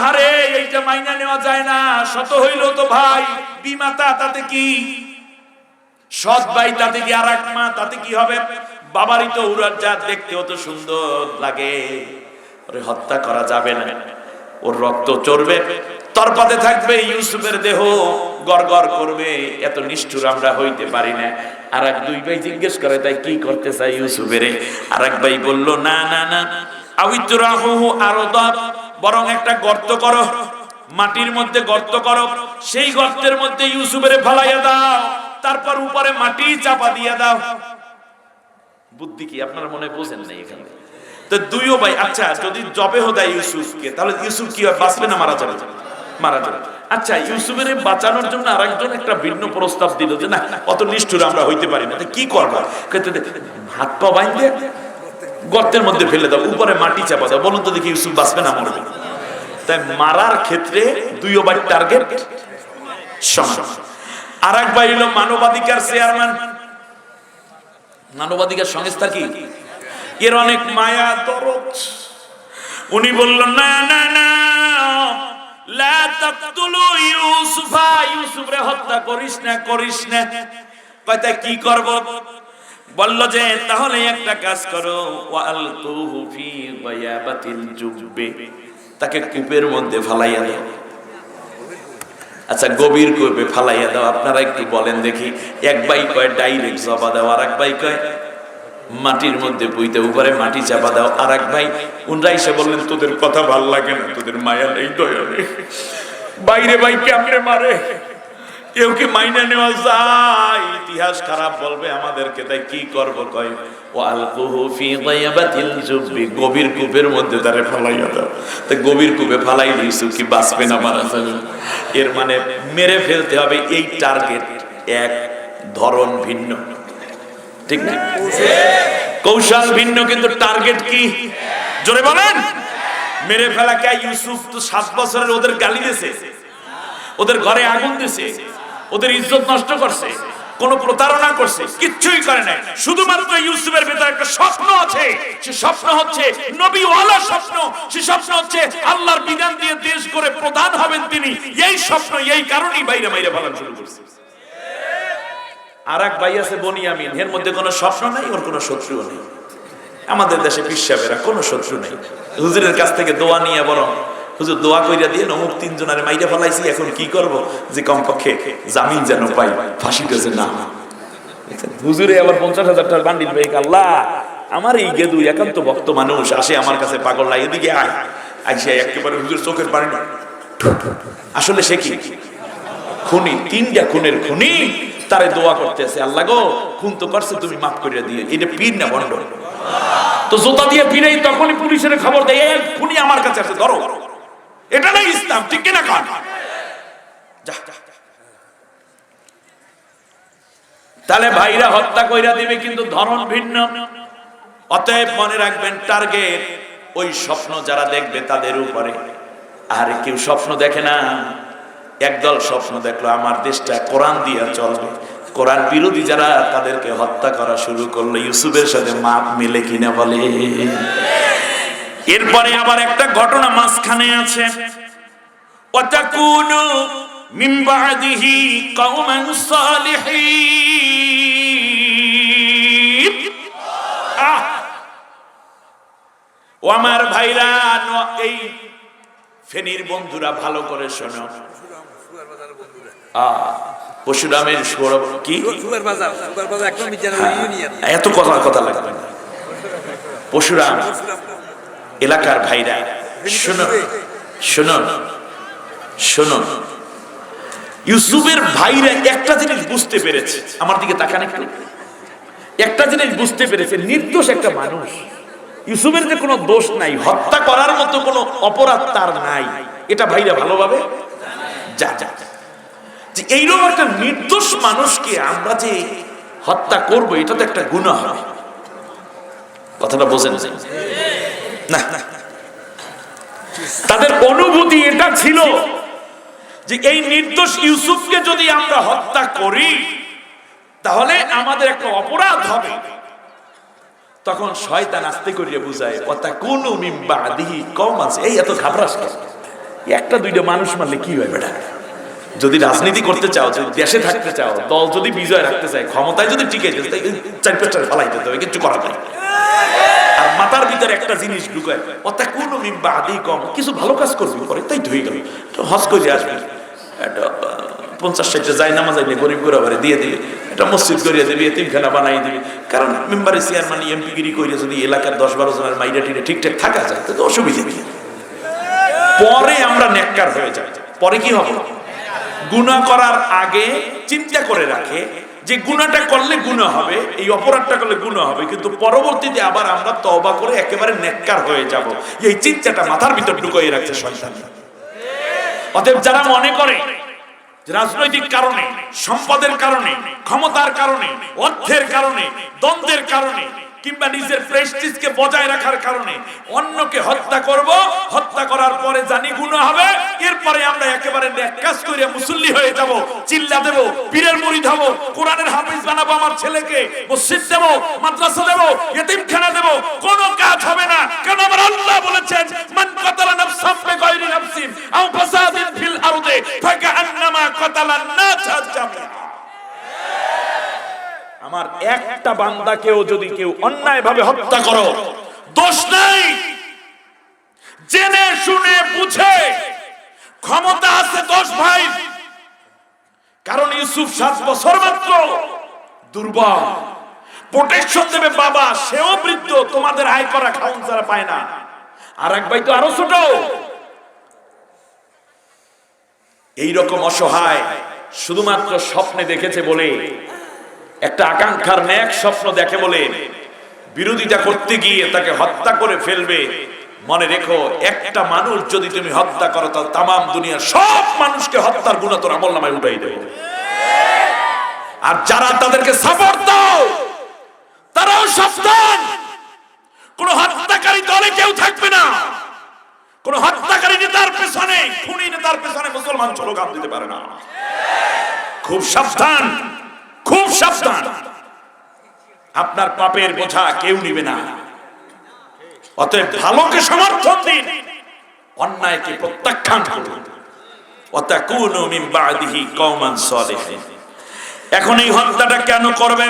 আরে এইটা মাইনা নেওয়া যায় না, শত হইল তো ভাই বিমাতা, তাতে কি? সৎ ভাই তাতে কি, আরেক মা তাতে কি হবে? বাবারই তো উড়াজাত, দেখতেও তো সুন্দর লাগে, ওরে হত্যা করা যাবে না, ওর রক্ত চড়বে, তরপাতে থাকবে, ইউসুফের দেহ গড়গড় করবে। এত নিষ্ঠুর আমরা হইতে পারি না। আর এক দুই ভাই জিজ্ঞেস করে, তাই কি করতে চাই ইউসুফের? আর এক ভাই বলল, না না না, আউইতুরাহু আরদাত, বরং একটা গর্ত করো, মাটির মধ্যে গর্ত করো, সেই গর্তের মধ্যে ইউসুফের ফালাইয়া দাও, তারপর উপরে মাটি চাপা দিয়ে দাও। বুদ্ধি কি আপনারা মনে বোঝেন না এখানে? তো দুইও ভাই, আচ্ছা যদি জবেহ দেয় ইউসুফকে, তাহলে ইউসুফ কি বাঁচবে না মারা যাবে? মারা যাবে। আচ্ছা, ইউসুফের বাঁচানোর জন্য আরেকজন একটা ভিন্ন প্রস্তাব দিল যে না, অত নিষ্ঠুর আমরা হইতে পারি না, কি করবো? হাত পা বাইন্ধে গর্তের মধ্যে ফেলে দাও, উপরে মাটি চাপা দাও। বলুন তো দেখি, ইউসুফ বাঁচবে না মরবে? তাই মারার ক্ষেত্রে দুইও ভাই টার্গেট সমান। আর এক ভাই হলো মানবাধিকার চেয়ারম্যান, মানবাধিকার সংস্থা কি, এর অনেক মায়া দরদ। উনি বলল, না না না, লা তাকতুলু ইউসুফা, ইউসুফরে হত্যা করিস না, করিস না। কয়টা কি করব? বলল যে তাহলে একটা কাজ করো, ওয়ালকুহু ফি গায়াবাতিল জুব্বে, তাকে কূপের মধ্যে ফালাইয়া দাও। আচ্ছা, গভীর কূপে ফালাইয়া দাও। আপনারা একটু বলেন দেখি, এক ভাই কয় ডাইরেক্ট জবা দাও, আর এক ভাই কয় মাটির মধ্যে পুইতে উপরে মাটি চাপা দাও। আর এক ভাই উনরা এসে বললেন, তোদের কথা ভাল লাগে না, তোদের মায়া নেই, দয়া নেই। বাইরে ভাই কেমনে মারে, কেউ কি মাইনা নেওয়া যায়? ইতিহাস খারাপ বলবে আমাদেরকে, তাই কি করব? কয় ওয়ালকুহু ফি গায়াবাতিল জুব্বি, গভীর কূপের মধ্যে তারে ফালাইয়া দাও। তো গভীর কূপে ফালাই দিয়েছো, কি বাঁচবে না মারা যাবে? এর মানে মেরে ফেলতে হবে, এই টার্গেট এক, ধরন ভিন্ন, ঠিক না? কৌশল ভিন্ন, কিন্তু টার্গেট কি? জোরে বলেন। মেরে ফেলা কে? ইউসুফ তো 7 বছরের ওদের গালি দিয়েছে, ওদের ঘরে আগুন দিয়েছে, ওদের ইজ্জত নষ্ট করছে, কোন প্রতারণা করছে, কিচ্ছুই করে নাই। শুধুমাত্র ইউসুফের ভেতরে একটা স্বপ্ন আছে, সে স্বপ্ন হচ্ছে নবীওয়ালা স্বপ্ন। সে স্বপ্ন হচ্ছে আল্লাহর বিধান দিয়ে দেশ করে প্রধান হবেন তিনি। এই স্বপ্ন, এই কারণেই বাইরে বাইরে ফালানো শুরু করছে। আর এক ভাই আছে বনিয়ামিন, এর মধ্যে কোনো স্বপ্ন নাই, ওর কোনো শত্রুও নেই। আমাদের দেশে পিসাবেরা কোনো শত্রু নেই, হুজুরের কাছ থেকে দোয়া নিয়ে, বরং হুজুর দোয়া কইরা দিয়ে অমুক 3 জনের মাইরা ফেলাইছি, এখন কি করব? যে কমপক্ষে জামিন যেন পাই, ফাঁসিতে যে না। হুজুরে আবার 50,000 টাকার বান্ডিল পেয়ে, আল্লাহ আমার এই গেদু একান্ত ভক্ত মানুষ আসে আমার কাছে, পাগল লাই, এদিকে আয়। আইসা একেবারে হুজুর চোখের পানি না। আসলে সে কি খুনি, 3টা খুনের খুনি, তারে দোয়া করতেছে, আল্লাহ গো খুন তো করছে, তুমি মাফ করিয়া দিয়ে। এটা পীর না বন্ড? তো জোতা দিয়ে পীরেই তখনই পুলিশের খবর দেয়, খুনি আমার কাছে আছে, ধরো। এটা না ইসলাম, ঠিক কিনা? কান তাহলে ভাইরা হত্যা কইরা দিবে, কিন্তু ধরন ভিন্ন। অতএব মনে রাখবেন, টার্গেট ওই স্বপ্ন যারা দেখবে তাদের উপরে। আর কেউ স্বপ্ন দেখে না, একদল স্বপ্ন দেখলো আমার দেশটা কোরআন দিয়া চলবে, কোরআন বিরোধী যারা তাদেরকে হত্যা করা শুরু করলো। ইউসুফের সাথে মাপ মিলে কিনা বলে? এরপরে আবার একটা ঘটনা মাঝখানে আছে, ওয়াতাকুনু মিন বাদিহি কওমান সালিহিন। ও আমার ভাইরা, এই ফেনীর বন্ধুরা ভালো করে শোনো। পরশুরামের কি এত কথা লাগবে না। পরশুরাম এলাকার ভাইরা শোনো শোনো শোনো, ইউসুফের ভাইরা একটা জিনিস বুঝতে পেরেছে, আমার দিকে তাকান একটু। একটা জিনিস বুঝতে পেরেছে, নির্দোষ একটা মানুষ, ইউসুফের যে কোনো দোষ নাই, হত্যা করার মতো কোনো অপরাধ তার নাই, এটা ভাইরা ভালোভাবে জানে। যে এইরকম একটা নির্দোষ মানুষকে আমরা যে হত্যা করব, এটা তো একটা গুনাহ হবে। কথাটা বোঝেন না? তাদের অনুভূতি এটা ছিল যে এই নির্দোষ ইউসুফকে যদি আমরা হত্যা করি, তাহলে আমাদের একটা অপরাধ হবে। তখন শয়তান আস্তে করিয়ে বুঝায়, ওয়াতাকুনু মিন বাদিহি কওমান। এই এত ঘাবড়াস কেন? একটা দুইটা মানুষ মারলে কি হয় বেটা? যদি রাজনীতি করতে চাও, যদি দেশে থাকতে চাও, দল যদি বিজয় রাখতে চায়, ক্ষমতায় যদি টিকে যেতে, 4-5টা ফালাই দিতে হবে, কিছু করার নাই। আর মাথার ভিতরে একটা জিনিস ঢুকায়, অর্থাৎ কোন মিন বাদি কম কিছু ভালো কাজ করবি পরে, তাই তো হয়ে গেল, হজ করে আসবি, একটা 50-60টা যায় নামাজ আইলে গরিব গোরাবারে দিয়ে দিবি, একটা মসজিদ করিয়ে দিবি, এতিমখানা বানাই দিবি। কারণ মেম্বারে চেয়ারম্যান এমপিগিরি করিয়ে যদি এলাকার 10-12 জনের মাইরা টিরে ঠিকঠাক থাকা যায় তো অসুবিধা নেই। পরে আমরা নেককার হয়ে যাই। পরে কি হবে? গুনাহ করার আগে চিন্তা করে রাখে যে গুনাহটা করলে গুনাহ হবে, এই অপরাধটা করলে গুনাহ হবে, কিন্তু পরবর্তীতে আবার আমরা তওবা করে একেবারে নেককার হয়ে যাব, এই চিন্তাটা মাথার ভিতর ঢুকিয়ে রাখছে শয়তান। অতএব যারা মনে করে রাজনৈতিক কারণে, সম্পদের কারণে, ক্ষমতার কারণে, অর্থের কারণে, দ্বন্দ্বের কারণে কিংবা নিজের প্রেস্টিজকে বজায় রাখার কারণে অন্যকে হত্যা করব, হত্যা করার পরে জানি গুনাহ হবে, এরপরে আমরা একেবারে নেক কাজ করে মুসল্লি হয়ে যাব, চিল্লা দেব, পীরের মুরিদ হব, কোরআনের হাফেজ বানাবো আমার ছেলেকে, মসজিদ দেব, মাদ্রাসা দেব, এতিমখানা দেব, কোনো কাজ হবে না। কারণ আমার আল্লাহ বলেছেন, মান কাতালা নাফসান বিগাইরি নাফসিন আও ফাসাদিন ফিল আরদি ফাকান্নামা কাতালান নাসা জামিআ। আমার একটা বান্দাকেও যদি কেউ অন্যায় ভাবে হত্যা করো, দোষ নাই, জেনে শুনে বুঝে, ক্ষমতা আছে 10 ভাই, কারণ ইউসুফ 7 বছর মাত্র, দুর্বল, প্রোটেকশন দেবে বাবা, সেও বৃদ্ধ, তোমাদের আয় করা খাউন যারা পায় না, আর এক ভাই তো আরো ছোট। এইরকম অসহায় শুধুমাত্র স্বপ্নে দেখেছে বলে, একটা আকাঙ্ক্ষার নেক স্বপ্ন দেখে বলে বিরোধিতা করতে গিয়ে তাকে হত্যা করে ফেলবে। মনে রেখো, একটা মানুষ যদি তুমি হত্যা করো তাহলে তামাম দুনিয়ার সব মানুষকে হত্যার গুনাহ তোর আমলনামায় উঠাই দেবে। আর যারা তাদেরকে সাপোর্ট দাও তারাও সাবধান, কোন হত্যাকারী দলে কেউ থাকবে না, কোন হত্যাকারী নেতার পেছনে, খুনি নেতার পেছনে মুসলমান স্লোগান দিতে পারে না। খুব সাবধান, খুব সাবধান, আপনার পাপের বোঝা কেউ নিবে না। অতএব ভালোকে সমর্থন দিন, অন্যায়কে প্রত্যাখ্যান করুন। ওয়াতাকুনু মিন বাদিহি কওমান সালিহিন। এখন এই হত্যাটা কেন করবে?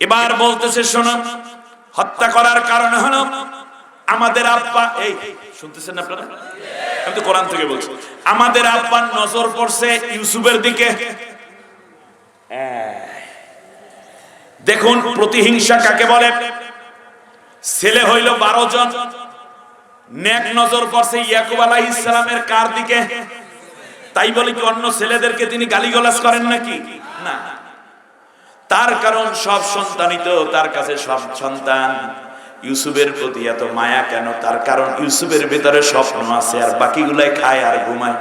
এবার বলতেছে শোনো, হত্যা করার কারণ হলো আমাদের আব্বা, এই শুনতেছেন আপনারা, আমি তো কোরআন থেকে বলছি, আমাদের আব্বার নজর পড়ছে ইউসুফের দিকে। দেখুন প্রতিহিংসা কাকে বলে। ছেলে হইল 12 জন, নেক নজর পড়ছে ইয়াকুব আলাইহিস সালামের কার দিকে? তাই বলে কি অন্য ছেলেদেরকে তিনি গালিগালাজ করেন নাকি? না, তার কারণ সব সন্তানই তো তার কাছে সব সন্তান। ইউসুফের প্রতি এত মায়া কেন? তার কারণ ইউসুফের ভিতরে স্বপ্ন আছে, আর বাকিগুলাই খায় আর ঘুমায়।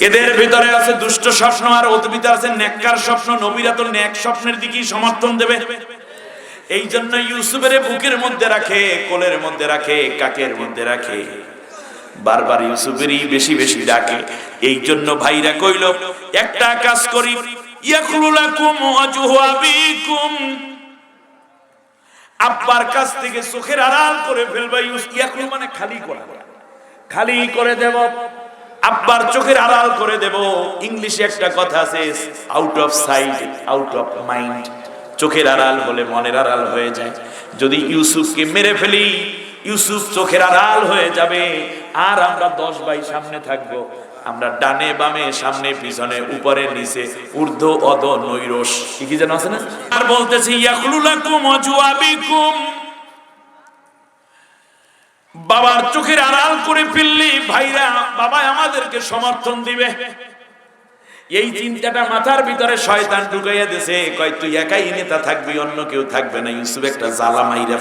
এদের ভিতরে আছে দুষ্ট স্বপ্ন, আর ওদের ভিতরে আছে নেককার স্বপ্ন। নবীরা তো নেক স্বপ্নের দিকেই সমর্থন দেবে। এই জন্য ইউসুফের বুকের মধ্যে রাখে, কোলের মধ্যে রাখে, কাকের মধ্যে রাখে, বারবার ইউসুফেরই বেশি বেশি ডাকে। এই জন্য ভাইরা কইল, একটা কাজ করি, ইয়াকুলু লাকুম ওয়াজহু আবিকুম, আব্বার কাছ থেকে চোখের আড়াল করে ফেলবা। ইয়াকুলু মানে খালি করা, খালি করে দেব, আব্বার চোখের আড়াল করে দেব। ইংলিশে একটা কথা আছে, out of sight out of mind. চোখের আড়াল হলে মনের আড়াল হয়ে যায়। যদি ইউসুফকে মেরে ফেলি, ইউসুফ চোখের আড়াল হয়ে যাবে, আর আমরা 10 ভাই সামনে থাকবো। আমরা ডানে বামে, সামনে পিছনে, উপরে নিচে, ঊর্ধ্ব অধ নৈরস, কি যেন আছে না? আর বলতেছি ইয়াকুলু লাকুম ওয়াজহু আবিকুম, বাবার চোখের আড়াল করে ফেললি ভাইরা বাবা আমাদেরকে সমর্থন দিবে। এই চিন্তাটা মাথার ভিতরে শয়তান ঢুকাইয়া দিয়েছে। কয় তুই একাই নেতা থাকবি, অন্য কেউ থাকবে না। ইউসুফ একটা জালা মাইরা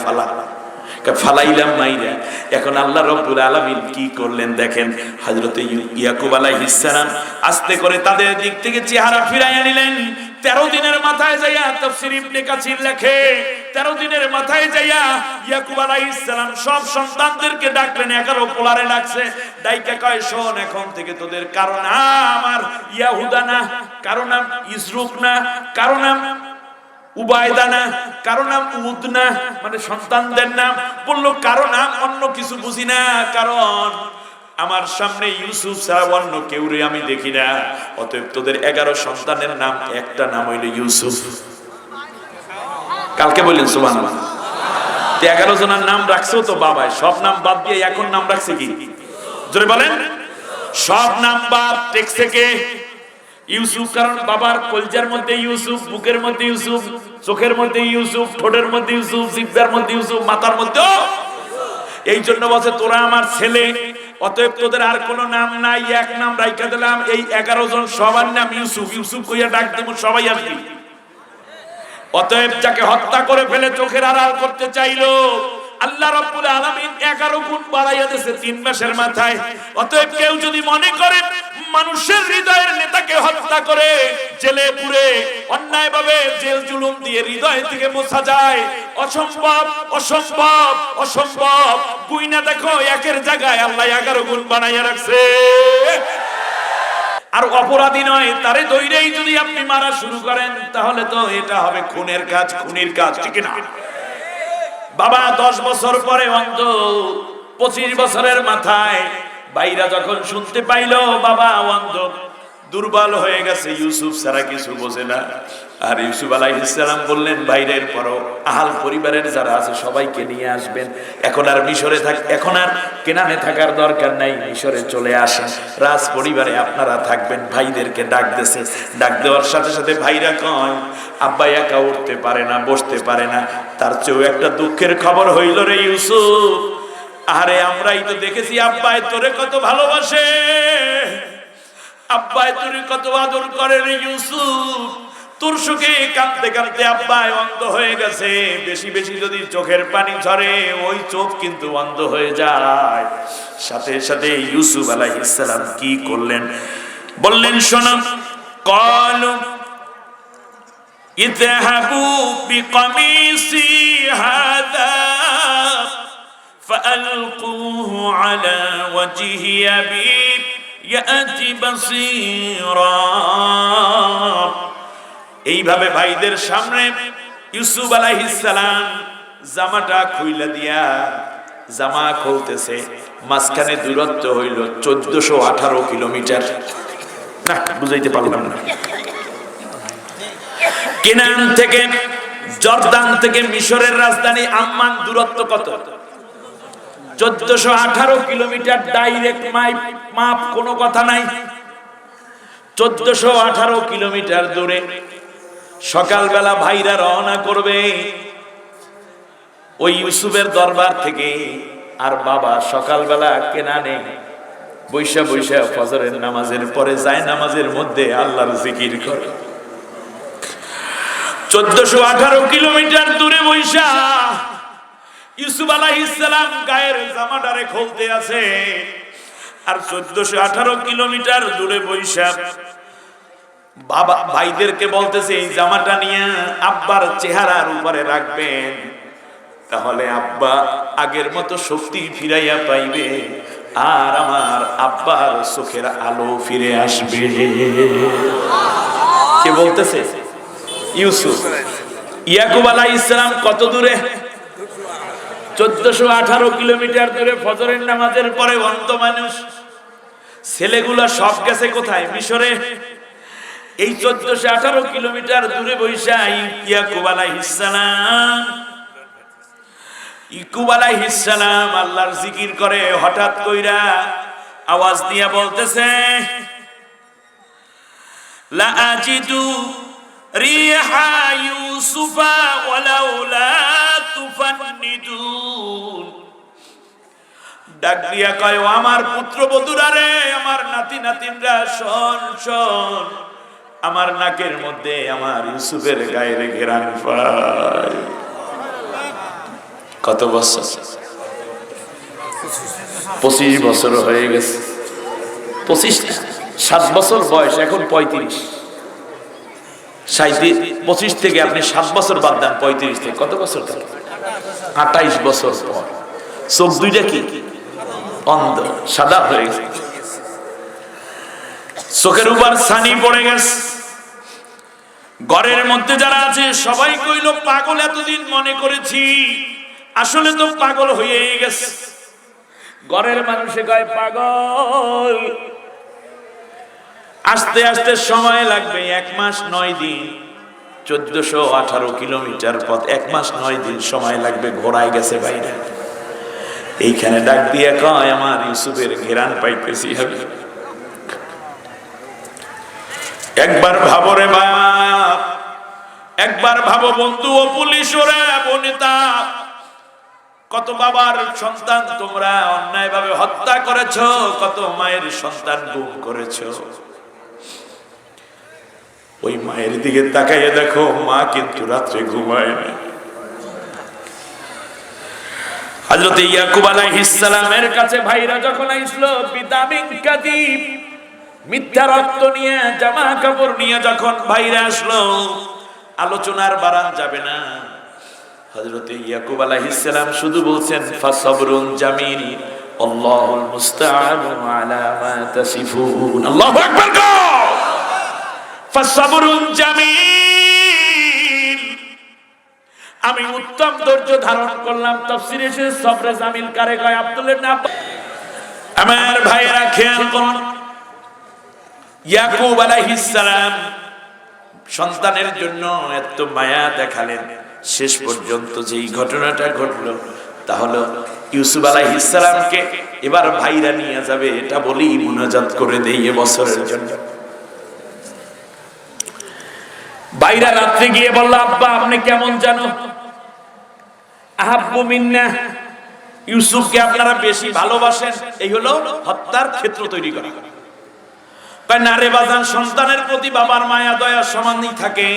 ফালাইলাম মাইরা। এখন আল্লাহ রাব্বুল আলামিন কি করলেন দেখেন। হযরত ইয়াকুব আলাইহিস সালাম আস্তে করে তাদের দিক থেকে চেহারা ফিরাইয়া নিলেন। 13 দিনের মাথায় যাইয়া, তাফসীর ইবনে কাসির লেখে, 13 দিনের মাথায় যাইয়া ইয়াকুব আলাইহিস সালাম সব সন্তানদেরকে ডাকলেন। 11 পোলারে ডাকছে, ডাইকা কয় শোন, এখন থেকে তোদের কারো নাম আর ইয়াহুদা না, কারো নাম ইসরুক না, কারো নাম উবায়দা না, কারো নাম উদ না, মানে সন্তানদের নাম। বললো কারো নাম অন্য কিছু বুঝি না, কারণ আমার সামনে ইউসুফ ছাড়া অন্য কেউ রে আমি দেখি না। অতএব তোদের 11 সন্তানের নাম, একটা নাম হইল ইউসুফ। কালকে বললেন সুবহানাল্লাহ। 11 জনের নাম রাখছো তো বাবাই, সব নাম বাদ দিয়ে এখন নাম রাখছে কি? জোরে বলেন। সব নাম বাদ টেকছে কে? ইউসুফ। কারণ বাবার কলজার মধ্যে ইউসুফ, বুকের মধ্যে ইউসুফ, চোখের মধ্যে ইউসুফ, ঠোঁটের মধ্যে ইউসুফ, জিহ্বার মধ্যে ইউসুফ, মাথার মধ্যে। এই জন্য বলছে তোরা আমার ছেলে, অতএব তোদের আর কোনো নাম নাই, এক নাম রাইখা দিলাম। এই 11 জন সবার নাম ইউসুফ। ইউসুফ কইয়া ডাক দেব, সবাই আসবি। অতএব যাকে হত্যা করে ফেলে চোখের আড়াল করতে চাইলো, আল্লাহ রাব্বুল আলামিন 11 গুণ বাড়াইয়া দিয়েছে 3 মাসের মাথায়। অতএব কেউ যদি মনে করে মানুষের হৃদয়ের নেতাকে হত্যা করে জেলে পুরে অন্যায়ভাবে জেল জুলুম দিয়ে হৃদয় থেকে মোছা যায়, অসম্ভব, অসম্ভব, অসম্ভব। গুইনা দেখো, একের জায়গায় আল্লাহ 11 গুণ বানাইয়া রাখছে। আর অপরাধী নয়, তারে দইরেই যদি আপনি মারা শুরু করেন তাহলে তো এটা হবে খুনের কাজ, খুনির কাজ, ঠিক না? বাবা 10 বছর পরে অন্ধ, 25 বছরের মাথায় ভাইরা যখন শুনতে পাইলো বাবা অন্ধ, দুর্বল হয়ে গেছে, ইউসুফ ছাড়া কিছু বোঝে না। আর ইউসুফ আলাইহিস সালাম বললেন, বাইরের পরও আহাল পরিবারের যারা আছে সবাইকে নিয়ে আসবেন। এখন আর মিশরে এখন আর কেনানে থাকার দরকার নাই, মিশরে চলে আসেন, রাজ পরিবারে আপনারা থাকবেন। ভাইদেরকে ডাক দিয়েছে। ডাক দেওয়ার সাথে সাথে ভাইরা কয়, আব্বা একা উঠতে পারে না, বসতে পারে না। তার চেয়েও একটা দুঃখের খবর হইল রে ইউসুফ। আরে আমরাই তো দেখেছি আব্বাই তোরে কত ভালোবাসে, আব্বাই তোরে কত আদর করে রে ইউসুফ। তোর সুখে কাঁদতে কাঁদতে আব্বাই অন্ধ হয়ে গেছে। বেশি বেশি যদি চোখের পানি ঝরে ওই চোখ কিন্তু অন্ধ হয়ে যায়। সাথে সাথে ইউসুফ আলাইহিস সালাম কি করলেন? বললেন শোনো, ক্বালু ইযহাবু বিকামিসি হাযা ফাআলকুহু আলা ওয়াজহি আবি ইয়াতি বাসীরা। এইভাবে ভাইদের সামনে ইউসুফ আলাইহিস সালাম জামাটা খুইলা দিয়া, জামা খুলতেছে, মাঝখানে দূরত্ব হইল 1418 কিলোমিটার। না বুঝাইতে পারলাম না। কেনান থেকে, জর্দান থেকে মিশরের রাজধানী আম্মান দূরত্ব কত? 1418 কিলোমিটার। ডাইরেক্ট মাপ, কোনো কথা নাই। 1418 কিলোমিটার দূরে সকালবেলা ভাইরা রওনা করবে ওই ইউসুফের দরবার থেকে। আর বাবা সকালবেলা কেনানে বৈশা বৈশা ফজরের নামাজের পরে যায় নামাজের মধ্যে আল্লাহর জিকির করে। 1418 কিলোমিটার দূরে বৈশা ইউসুফ আলাইহিস সালাম গায়ের জামাটারে খুলতে আছে। আর 1418 কিলোমিটার দূরে বৈশা বাবা ভাইদেরকে বলতেছে, এই জামাটা নিয়ে আব্বার চেহারার উপরে রাখবেন, তাহলে আব্বা আগের মতো শক্তি ফিরাইয়া পাইবে আর আমার আব্বার চোখের আলো ফিরে আসবে। কে বলতেছে? ইউসুফ। ইয়াকুব আলাইহিস সালাম কত দূরে? 1418 কিলোমিটার দূরে। ফজরের নামাজের পরে অন্ধ মানুষ, ছেলেগুলা সব গেছে কোথায়? মিশরে। এই 1418 কিলোমিটার দূরে বৈশা ইয়াকুব আলাইহিস সালাম আল্লাহর জিকির করে। হঠাৎ কইরা আওয়াজ দিয়া বলতেছে, লা আজিদু রিহা ইউসুফা ওয়ালাউলা তুফান্নিদুন। ডাক দিয়া কয়, আমার পুত্রবধূরা রে, আমার নাতি নাতিনরা, শোন শোন, আমার নাকের মধ্যে আমার ইউসুফের গায়ের ঘেরান পায়। কত বছর? 25 বছর হয়ে গেছে। 7 বছর বয়স, এখন 35। 25 থেকে আপনি 7 বছর বাদ দেন, 35 থেকে কত বছর থাকে? 28 বছর পর চোখ দুইটা কি অন্ধ, সাদা হয়ে গেছে, চোখের উপর ছানি পড়ে গেছে। ঘরের মধ্যে যারা আছে সবাই কইল, পাগল এতদিন মনে করেছি, আসলে তো পাগল হয়ে গেছে। ঘরের মানুষে কয় পাগল। আস্তে আস্তে সময় লাগবে 1 মাস 9 দিন। 1418 কিলোমিটার পথ, 1 মাস 9 দিন সময় লাগবে, ঘোড়ায় গেছে বাইরে। এইখানে ডাক দিয়ে কয় আমার ইউসুফের ঘেরান পাইতেছি। একবার ভাবো রে বাপ, একবার ভাবো বন্ধু ও পুলিশ ওরে বনিতা, কত বাবার সন্তান তোমরা অন্যায় ভাবে হত্যা করেছো, কত মায়ের সন্তান গুম করেছো। ওই মায়ের দিকে তাকাইয়ে দেখো, মা কিন্তু রাত্রে ঘুমায় না। হযরত ইয়াকুব আলাইহিস সালামের কাছে ভাইরা যখন আইসলো, বিদামিন কাযিব, মিথ্যা রক্ত নিয়ে, জামা কাপড় নিয়ে যখন ভাইরা আসলো, আলোচনার বাড়ান যাবে না। হযরত ইয়াকুব আলাইহিস সালাম শুধু বলছেন ফাসবরুন জামিল, আল্লাহুল মুস্তাআনু আলা মা তাসিফুন। আল্লাহু আকবার। ফাসবরুন জামিল, আমি উত্তম ধৈর্য ধারণ করলাম। তাফসীরে এসেছে সবরে জামিল কারে কয়? আব্দুল্লাহ ইবনে আব্বাস। আমার ভাইরা খেয়াল করুন, ইয়াকুব আলাইহিস সালাম সন্তানের জন্য এত মায়া দেখালেন, শেষ পর্যন্ত যেই ঘটনাটা ঘটলো তা হলো ইউসুফ আলাইহিস সালামকে এবার ভাইরা নিয়ে যাবে, এটা বলেই মুনাজাত করে দেই এ বছরের জন্য। ভাইরা রাত্রে গিয়ে বলল, আব্বা আপনি কেমন জানো? আহাব্বু মিন্না, ইউসুফকে আপনারা বেশি ভালোবাসেন। এই হলো হত্যার ক্ষেত্র তৈরি করা। না রে বাজান, সন্তানের প্রতি বাবার মায়া দয়া সমানই থাকে।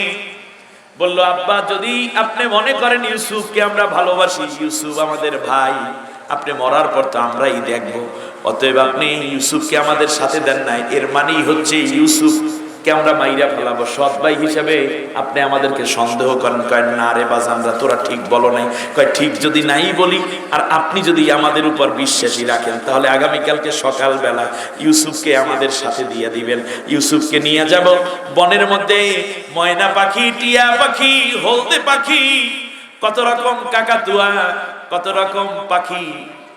বলল, আব্বা যদি আপনি মনে করেন ইউসুফকে আমরা ভালোবাসি, ইউসুফ আমাদের ভাই, আপনি মরার পর তো আমরাই দেখব, অতএব আপনি ইউসুফকে আমাদের সাথে দেন নাই, এর মানেই হচ্ছে ইউসুফকে আমরা মাইরা ফেলাবো। সৎ ভাই হিসেবে আপনি আমাদেরকে সন্দেহ করেন। কয় না রে বাজানরা, তোরা ঠিক বলো নাই। কয় ঠিক যদি নাই বলি আর আপনি যদি আমাদের উপর বিশ্বাসী রাখেন, তাহলে আগামীকালকে সকালবেলা ইউসুফকে আমাদের সাথে দিয়ে দিবেন। ইউসুফকে নিয়ে যাব বনের মধ্যে, ময়না পাখি, টিয়া পাখি, হলদে পাখি, কত রকম কাকাতুয়া, কত রকম পাখি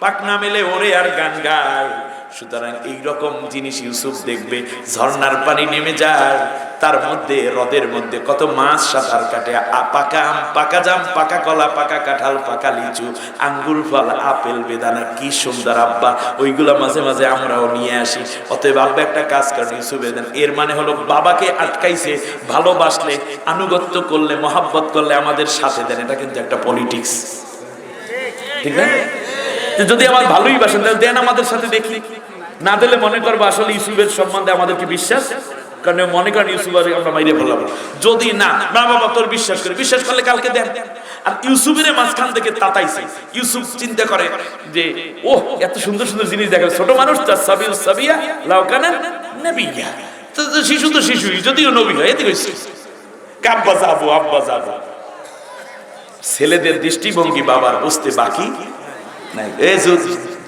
পাখনা মেলে ওরে আর গান গায়। সুতরাং এইরকম জিনিস ইউসুফ দেখবে। ঝর্ণার পানি নেমে যায়, তার মধ্যে হ্রদের মধ্যে কত মাছ সাঁতার কাটে, পাকা আম, পাকা জাম, পাকা কলা, পাকা কাঁঠাল, পাকা লিচু, আঙ্গুর ফল, আপেল, বেদানা, কি সুন্দর আব্বা, ওইগুলা মাঝে মাঝে আমরাও নিয়ে আসি। অতএব আব্বা একটা কাজ করেন, ইউসুফ দেন। এর মানে হলো বাবাকে আটকাইছে, ভালোবাসলে, আনুগত্য করলে, মহাব্বত করলে আমাদের সাথে দেন। এটা কিন্তু একটা পলিটিক্স, ঠিক না? যদি আমার ভালোই বাসেন তাহলে দেন আমাদের সাথে, দেখি। না দিলে মনে করবো আসলে ইউসুফের সম্বন্ধে আমাদেরকে বিশ্বাস, কারণ মনে করেন ইউসুফ আমরা মাইরে ফেললাম। যদি না, না বাবা তোর বিশ্বাস করে, বিশ্বাস করলে কালকে দেন। আর ইউসুফের মাঝখান থেকে তাতাইছে। ইউসুফ চিন্তা করে যে ও এত সুন্দর সুন্দর জিনিস দেখা, ছোট মানুষ, তার সাবিউস সাবিয়া লাউকানা নবিয়া, তো শিশু তো শিশুই, যদিও নবী হয়। এতে কইছে কাব্বা যাবো, আব্বা যাবো। ছেলেদের দৃষ্টিভঙ্গি বাবার বুঝতে বাকি নাই। এই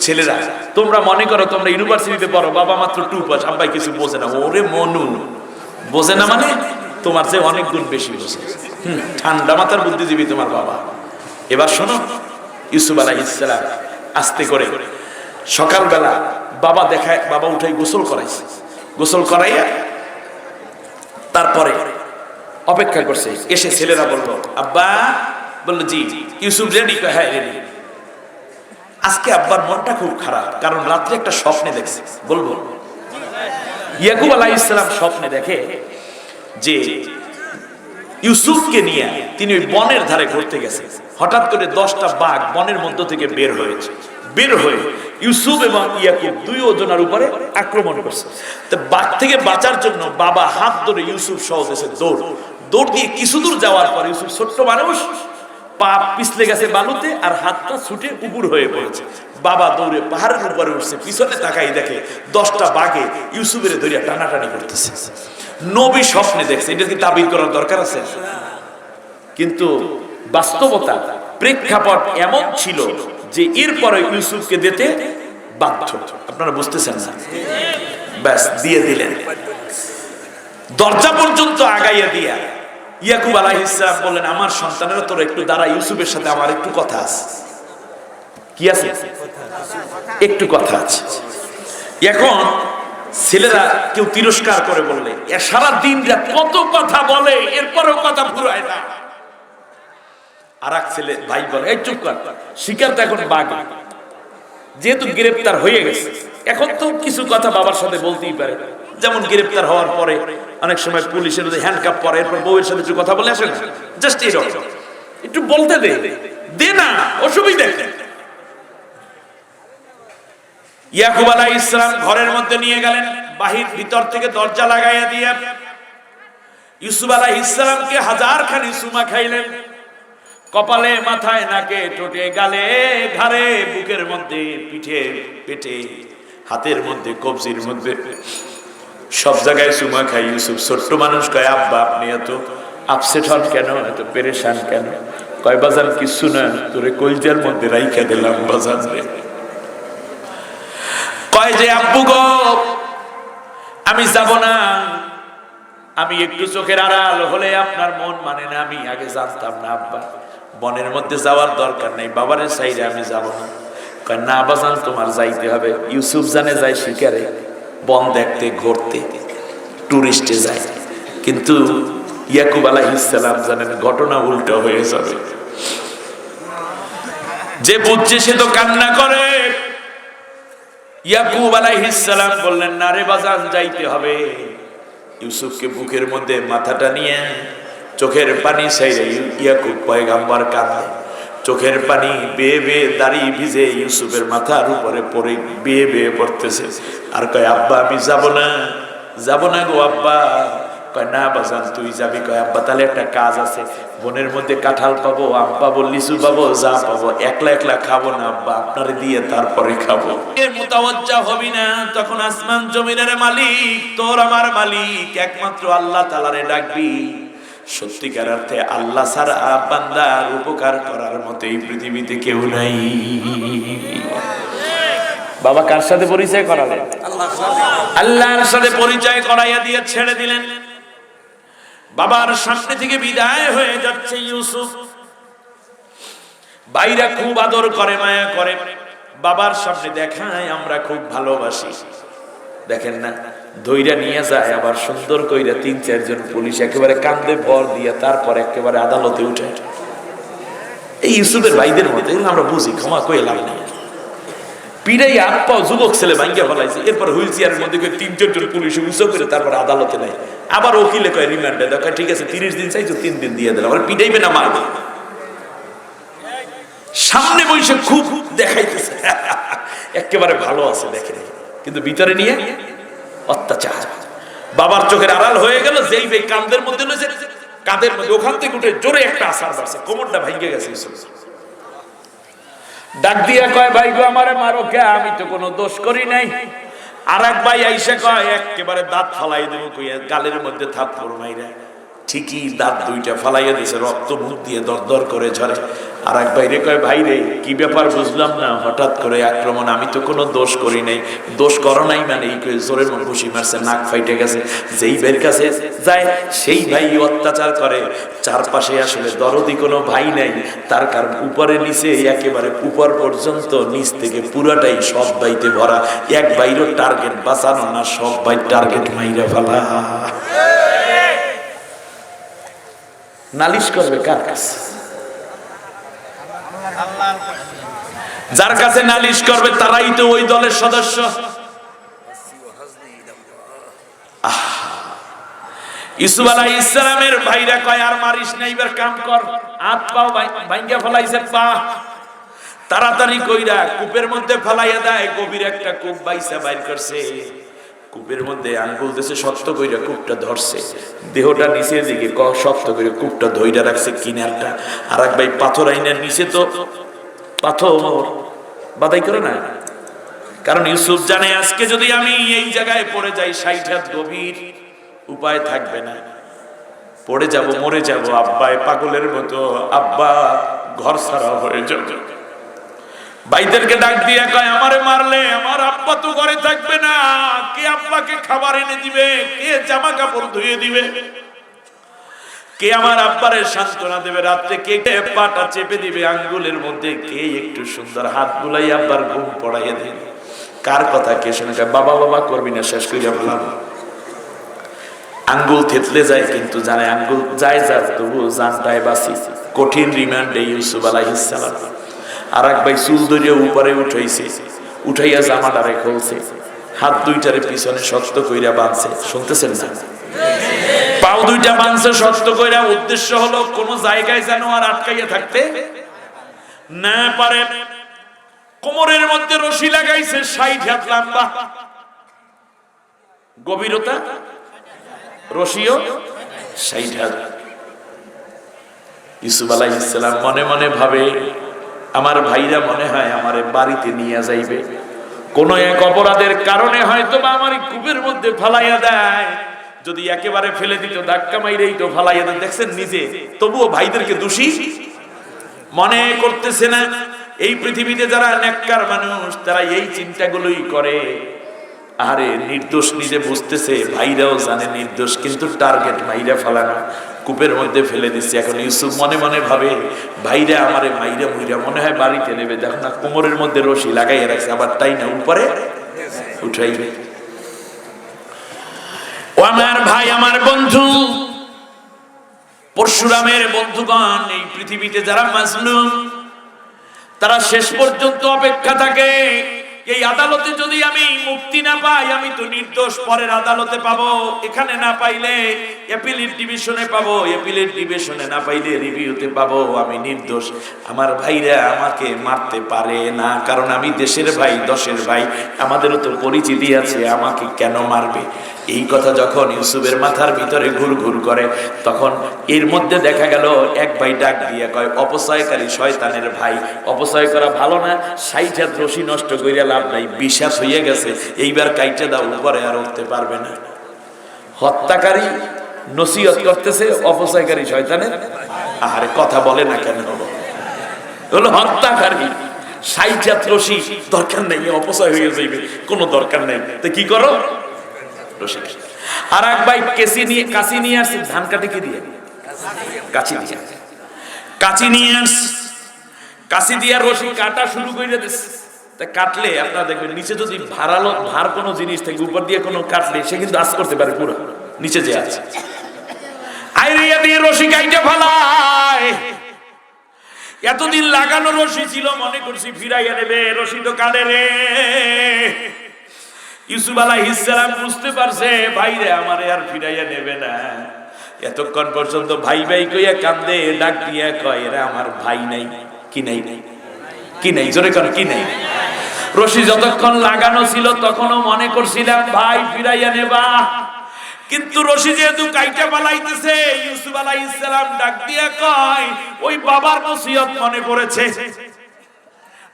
ছেলেরা, তোমরা মনে করো তোমরা ইউনিভার্সিটিতে পড়ো, বাবা মাত্র 2 পাস, আব্বাই কিছু বোঝে না। ওরে মনু, বোঝে না মানে তোমার চেয়ে অনেক গুণ বেশি বোঝে। ঠান্ডা মাথার বুদ্ধিজীবী তোমার বাবা। এবার শোনো, ইউসুফ আলাইহিস সালাম আস্তে করে সকালবেলা বাবা দেখায়, বাবা উঠাই গোসল করাইছে। গোসল করাইয়া তারপরে অপেক্ষা করছে। এসে ছেলেরা বলল, আব্বা। বললো জি। ইউসুফ রেডি? হ্যাঁ রেডি। আজকে আব্বার মনটা খুব খারাপ, কারণ রাত্রে একটা স্বপ্নে দেখছে। বলবো? ইয়াকুব আলাইহিস সালাম স্বপ্নে দেখে যে ইউসুফকে নিয়ে তিনি ওই বনের ধারে ঘুরতে গেছে। হঠাৎ করে 10টা বাঘ বনের মধ্য থেকে বের হয়েছে। বের হয়ে ইউসুফ এবং ইয়াকুব দুই ওজনের উপরে আক্রমণ করছে। তো বাঘ থেকে বাঁচার জন্য বাবা হাত ধরে ইউসুফ সহ দেশে দৌড় দিয়ে কিছু দূর যাওয়ার পর ইউসুফ ছোট্ট মানুষ, পা পিছলে গেছে বালুতে আর হাতটা ছুটে উপর হয়ে পড়েছে। বাবা দৌড়ে পাহাড়ের উপরে উঠছে, পিছনে তাকাই দেখে 10টা বাঘে ইউসুফের ধরিয়া টানাটানি করতেছে। নবী স্বপ্নে দেখছে, এটা কি তাবির করার দরকার আছে? কিন্তু বাস্তবতা, প্রেক্ষাপট এমন ছিল যে এরপরে ইউসুফকে দিতে বাধ্য। আপনারা বুঝতেছেন না? ব্যাস দিয়ে দিলেন। দরজা পর্যন্ত আগাইয়া দিয়া ইয়াকুব আলাইহিস সালাম বললেন, আমার সন্তানেরা তোর একটু দাঁড়া, ইউসুফের সাথে আমার একটু কথা আছে। কি আছে? একটু কথা আছে। এখন ছেলেরা কেউ তিরস্কার করে বললে সারা দিন রাত কত কথা বলে, এরপরেও কথা ফুরায় না। আর এক ছেলে ভাই বলে এই চুপ কর, শিকার তো এখন বাঘ, যেহেতু গ্রেপ্তার হয়ে গেছে এখন তো কিছু কথা বাবার সাথে বলতেই পারে। যেমন গ্রেপ্তার হওয়ার পরে অনেক সময় পুলিশের হ্যান্ডকাপ পরে এরপর বউয়ের সাথে একটু কথা বলে আসে না, জাস্ট এইরকম একটু বলতে দে না, অসুবিধা নেই। ইয়াকুব আলাইহিস সালাম ঘরের মধ্যে নিয়ে গেলেন, ভিতর থেকে দরজা লাগাইয়া দিয়া ইউসুফ আলাইহিস সালামকে হাজারখানি চুমা খাইলেন, কপালে, মাথায়, নাকে, ঠোঁটে, গালে, ঘাড়ে, বুকের মধ্যে, পিঠে, পেটে, হাতের মধ্যে, কবজির মধ্যে, সব জায়গায় চুমা খাই। ইউসুফ ছোট্ট মানুষ কয় আব্বা আপনি এত আপসেট হন কেন, এত পেরেশান কেন? কয় বাজান কিছু না, তোরে কলজার মধ্যে রাইখা দিলাম বাজান রে। কয় যে আব্বু গো আমি যাব না, আমি একটু চোখের আড়াল হলে আপনার মন মানে না, আমি আগে জানতাম না আব্বা, বনের মধ্যে যাওয়ার দরকার নেই, বাবারের সাইডে আমি যাব না। কয় না বাজান তোমার যাইতে হবে। ইউসুফ জানে যায় শিকারে, বন দেখতে, ঘুরতে, টুরিস্টে যায়, কিন্তু ইয়াকুব আলাইহিস সালাম জানেন ঘটনা উল্টো হয়ে যাবে। যে বুঝছে সে তো কান্না করে। ইয়াকুব আলাইহিস সালাম বললেন না রে বাজান যাইতে হবে। ইউসুফকে বুকের মধ্যে মাথাটা নিয়ে চোখের পানি ছাইরে ইয়াকুব পয়গাম্বর কাঁদে, চোখের পানি বেয়ে বেয়ে দাড়ি ভিজে ইউসুফের মাথার উপরে পড়ে বেয়ে বেয়ে পড়তেছে। আর কয় আব্বা আমি যাব না গো আব্বা। কয় না বাজান তুই যাবি। কয় আব্বা তাহলে একটা কাজ আছে, বনের মধ্যে কাঁঠাল পাবো, আম পাবো, লিচু পাবো, যা পাবো, একলা একলা খাবো না আব্বা, আপনারে দিয়ে তারপরে খাবো। মুতাওয়াজ্জা হবি না, তখন আসমান জমিনের মালিক তোর আমার মালিক একমাত্র আল্লাহ তাআলারে ডাকবি। সত্যিকার অর্থে আল্লাহ ছাড়া বান্দার উপকার করার মতো এই পৃথিবীতে কেউ নাই। বাবা কার সাথে পরিচয় করালেন? আল্লাহর সাথে পরিচয় করাইয়া দিয়ে ছেড়ে দিলেন। বাবার সামনে থেকে বিদায় হয়ে যাচ্ছে ইউসুফ। ভাইরা খুব আদর করে, মায়া করে, বাবার সামনে দেখায় আমরা খুব ভালোবাসি। দেখেন না, ধইরা নিয়ে যায়, আবার সুন্দর কইরা ৩-৪ জন পুলিশ একেবারে কান্দে ভর দিয়া তারপর একেবারে আদালতে উঠে। এই ইউসুফের ভাইদের মতো আমরা বুঝি, ক্ষমা কই লাভ নেই। পিড়াই হাত পাও যুবক ছেলে ভাঙ্গিয়া ফেলাইছে, এরপর হুইল চেয়ারের মধ্যে ৩-৪ জন পুলিশ উৎসব করে তারপর আদালতে নেয়। আবার ওকিলে কয় রিমান্ডে দাও, ঠিক আছে ৩০ দিন চাইছো ৩ দিন দিয়ে দিলাম। পিটাইবে না মারবে, সামনে বসে খুব দেখাইতেছে একেবারে ভালো আছে দেখে, কিন্তু ভিতরে নিয়ে অত্যাচার। বাবার চোখের আড়াল হয়ে গেল, যেই ভাই কাঁধের মধ্যে লইছে, কাঁধের মধ্যে ওখান থেকে উঠে জোরে একটা আছাড় মারছে, কোমরটা ভেঙে গেছে। ডাক দিয়া কয় ভাই গো আমারে মারো কে, আমি তো কোনো দোষ করি নাই। আর এক ভাই আইসা কয় একেবারে দাঁত ফালাই দেবো কইয়া গালের মধ্যে থাপ্পড় মাইরা ঠিকই দাঁত দুইটা ফালাইয়া দিছে, রক্ত মুখ দিয়ে দরদর করে ঝরে। আর এক ভাইরে কয় ভাই রে কি ব্যাপার বুঝলাম না, হঠাৎ করে আক্রমণ, আমি তো কোনো দোষ করি নাই। দোষ করো নাই মানে এই জোরে মন ঘুষি মারছে, নাক ফাইটে গেছে। যেই ভাইয়ের কাছে যায় সেই ভাই অত্যাচার করে, চারপাশে আসলে দরদি কোনো ভাই নাই, তার কারণ উপরে নিচে একেবারে উপর পর্যন্ত, নিচ থেকে পুরাটাই সব ভাইতে ভরা। এক ভাইরও টার্গেট বাঁচানো না, সব ভাই টার্গেট মাইরা ফেলা। নালিশ করবে কার কাছে? যার কাছে নালিশ করবে তারাই তো ওই দলের সদস্য। ইউসুফ আলাইহিস সালামের ভাইরা কয় আর মারিস না, এবার কাম কর, হাত পাও ভাঙ্গা ফেলাইছে পা, তাড়াতাড়ি কইরা কূপের মধ্যে ফেলাইয়া দেয়। গভীর একটা কূপ বাইসা বাইর করছে, কূপের মধ্যে আঙ্গুল দেশে শক্ত কইরা কূপটা ধরছে, দেহটা নিচের দিকে শক্ত করে কূপটা ধইরা রাখছে কিনারটা। আর এক ভাই পাথর আইনার নিচে তো পাথর বাদাই করে না, কারণ ইউসুফ জানে আজকে যদি আমি এই জায়গায় পড়ে যাই ৬০ হাত গভীর, উপায় থাকবে না, পড়ে যাব, মরে যাব। আব্বাই পাগলের মতো আব্বা ঘর ছাড়া হয়ে যাবে। ভাইদেরকে ডাক দিয়ে কয় আমারে মারলে আমার আব্বা তো ঘরে থাকবে না, কে আব্বাকে খাবার এনে দিবে, কে জামা কাপড় ধুয়ে দিবে, কে আমার আব্বারে সান্ত্বনা দেবে রাত্রে, কে পাটা চেপে দিবে আঙ্গুলের মধ্যে, কে একটু সুন্দর হাত বুলাই আব্বার ঘুম পড়াইয়া দিবে, কার কথা কে শুনে? বাবা বাবা করবি না, শেষ করে বললাম। আঙ্গুল থেতলে যায় কিন্তু জানে আঙ্গুল যায় যা, তবু জানটায় বাঁচি। কঠিন রিমান্ডে ইউসুফ আলাইহিস সালাম। আর এক ভাই চুল ধরে উপরে উঠাইছে, উঠাইয়া জামাটারে খুলছে, হাত দুইটারে পিছনে শক্ত কইরা বাঁধছে। শুনতেছেন না? পাও দুইটা বাঁধছে শক্ত কইরা। উদ্দেশ্য হলো কোন জায়গায় যেন আর আটকাইয়া থাকতে না পারে। কোমরের মধ্যে রশি লাগাইছে 60 হাত লম্বা, গভীরতা রশিও 60 হাত। ইউসুফ আলাইহিস সালাম মনে মনে ভাবে, আমার ভাইরা মনে হয় আমারে বাড়িতে নিয়ে যাইবে, কোন এক অপরাধের কারণে হয়তো বা আমার কূপের মধ্যে ফালাইয়া দেয়। যদি একেবারে ফেলে দিত, ধাক্কা মাইরেই তো ফালাইয়া দেয়। দেখছেন নিজে, তবুও ভাইদেরকে দোষী মনে করতেছে না। এই পৃথিবীতে যারা নেককার মানুষ, তারা এই চিন্তাগুলোই করে। আরে নির্দোষ নিজে বুঝতেছে, ভাইরাও জানে নির্দোষ, কিন্তু টার্গেট মাইরা ফেলানো, কূপের মধ্যে ফেলে দিচ্ছে। এখন ইউসুফ মনে মনে ভাবে, ভাইরা আমারে মাইরা মুইরা মনে হয় বাড়িতে নেবে। দেখো না, কোমরের মধ্যে রশি লাগাইয়া রাখছে, আবার তাই না উপরে উঠাইবে। ও আমার ভাই, আমার বন্ধু, পরশুরামের বন্ধুগণ, এই পৃথিবীতে যারা মাজলুম, তারা শেষ পর্যন্ত অপেক্ষা থাকে, এই আদালতে যদি আমি মুক্তি না পাই, আমি তো নির্দোষ, পরের আদালতে পাবো, এখানে না পাইলে অ্যাপিলেট ডিভিশনে পাবো, অ্যাপিলেট ডিভিশনে না পাইলে রিভিউতে পাবো, আমি নির্দোষ। আমার ভাইরা আমাকে মারতে পারে না, কারণ আমি দেশের ভাই, দশের ভাই, আমাদেরও তো পরিচিতি আছে, আমাকে কেন মারবে? এই কথা যখন ইউসুফের মাথার ভিতরে ঘুর ঘুর করে, তখন এর মধ্যে দেখা গেল এক ভাই ডাক দিয়ে কয়, অপচয়কারী শয়তানের ভাই, অপচয় করা ভালো না, 60 হাত রশি নষ্ট কইরা লাভ নাই, বিশ্বাস হয়ে গেছে, এইবার কাইটে দাও, উপরে আর উঠতে পারবে না। হত্যাকারী নসিহত করতেছে অপচয়কারী শয়তানের। আরে কথা বলে না কেন? হলো হত্যাকারী, 60 হাত রশি দরকার নেই, অপচয় হয়ে যাইবে, কোনো দরকার নেই, তো কি করো? আর এক ভাই কাঁচি নিয়ে আসছে, ধান কাটে কি দিয়ে? কাঁচি নিয়ে আসছে, কাঁচি দিয়ে রশি কাটা শুরু করে দিচ্ছে। তা কাটলে আপনারা দেখবেন, নিচে যদি ভার কোনো জিনিস থেকে উপর দিয়ে কোনো কাটলে, সে কিন্তু আঁচ করতে পারে পুরো নিচে যে আছে। আইরিয়া দিয়ে রশি কাইটা ফালায়। এতদিন লাগানো রশি ছিল, মনে করছি ফিরাইয়া নেবে, রশি তো কাটে রে। ইউসুফ আলাইহিস সালাম বুঝতে পারছে, ভাইরে আমারে আর ফিরাইয়া নেবে না। এতক্ষণ পর্যন্ত ভাই ভাই কইয়া কান্দে, ডাক দিয়া কয়, এরা আমার ভাই নাই। কি নাই? কি নাই? জোরে কর, কি নাই? রশি যতক্ষণ লাগানো ছিল, তখনও মনে করছিলাম ভাই ফিরাইয়া নেবা, কিন্তু রশি যেহেতু কাইটা পালাইতেছে, ইউসুফ আলাইহিস সালাম ডাক দিয়া কয়, ওই বাবার নসিহত মনে পড়েছে।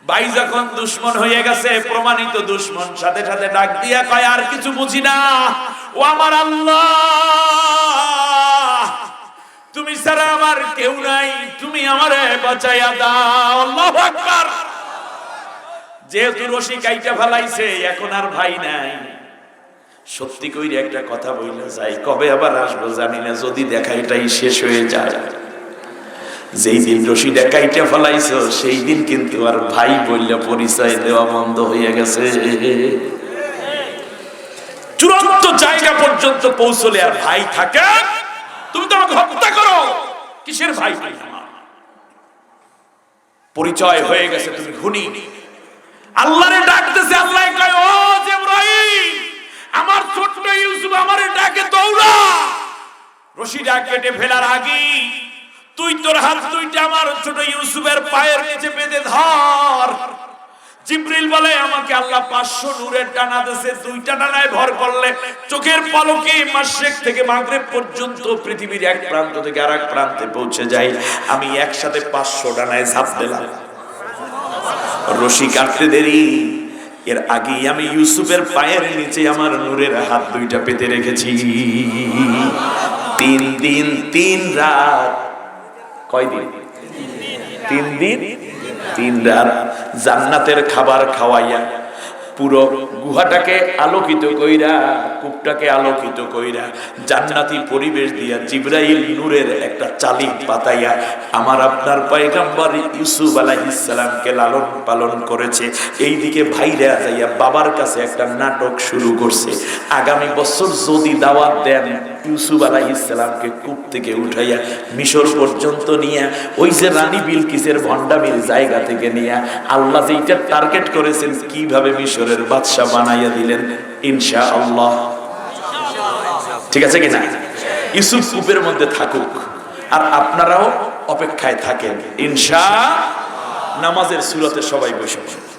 ভাই যখন দুশ্মন হয়ে গেছে, প্রমাণিত দুশ্মন, সাথে সাথে ডাক দিয়া কয়, আর কিছু বুঝি না, ও আমার আল্লাহ, তুমি ছাড়া আমার কেউ নাই, তুমি আমারে বাঁচাইয়া দাও। আল্লাহু আকবার। যেহেতু রশি কাইটা ফেলাইছে, এখন আর ভাই নাই। সত্যি কইরে একটা কথা বইলা যাই, কবে আবার আসবো জানি না, যদি দেখা এটাই শেষ হয়ে যায়। যেই দিন রশিটা কাইটা ফেলাইছো, সেই দিন কিন্তু আর ভাই বললে পরিচয় দেওয়া বন্ধ হয়ে গেছে। চূড়ান্ত জায়গা পর্যন্ত পৌঁছলে আর ভাই থাকে? তুমি তো আমাকে হত্যা করো, কিসের ভাই? পরিচয় হয়ে গেছে, তুমি খুনি। আল্লাহরে ডাকতেছে, আল্লাহ কয়, ও জিবরাইল, আমার ছোট্ট ইউসুফ আমারে ডাকে, দৌড়া। রশিটা কেটে ফেলার আগে তুই তোর হাত দুইটা আমার ছোট ইউসুফের পায়ের নিচে বেঁধে ধর। জিবরিল বলে, আমাকে আল্লাহ 500 নূরের ডানা দিয়েছে, দুইটা ডানায় ভর করলে চোখের পলকে মাশরিক থেকে মাগরিব পর্যন্ত পৃথিবীর এক প্রান্ত থেকে আরেক প্রান্তে পৌঁছে যায়। আমি একসাথে 500 ডানায় ঝাঁপ দিলাম। রশি কাটতে দেরি, এর আগেই আমি ইউসুফের পায়ের নিচে আমার নূরের হাত দুইটা পেতে রেখেছি। 3 দিন 3 রাত। কয় দিন? 3 দিন 3 রাত জান্নাতের খাবার খাওয়াইয়া পুরো গুহাটাকে আলোকিত কইরা, কূপটাকে আলোকিত কইরা জান্নাতি পরিবেশ দিয়া জিবরাইল নূরের একটা চালিক পাতাইয়া আমার আপনার পয়গম্বর ইউসুফ আলাইহিস সালামকে লালন পালন করেছে। এইদিকে ভাইরা যাইয়া বাবার কাছে একটা নাটক শুরু করছে, আগামী বছর যদি দাওয়াত দেন ইউসুফ আলাইহিস সালামকে কূপ থেকে উঠাইয়া মিশর পর্যন্ত নিয়ে ওই যে রানী বিলকিসের ভণ্ডামির জায়গা থেকে নিয়ে আল্লাহ যেইটা টার্গেট করেছেন কিভাবে মিশরের বাদশা বানাইয়া দিলেন ইনশাআল্লাহ। ঠিক আছে কিনা? ইউসুফ কূপের মধ্যে থাকুক আর আপনারাও অপেক্ষায় থাকেন ইনশাআল্লাহ। নামাজের সূরাতে সবাই বসে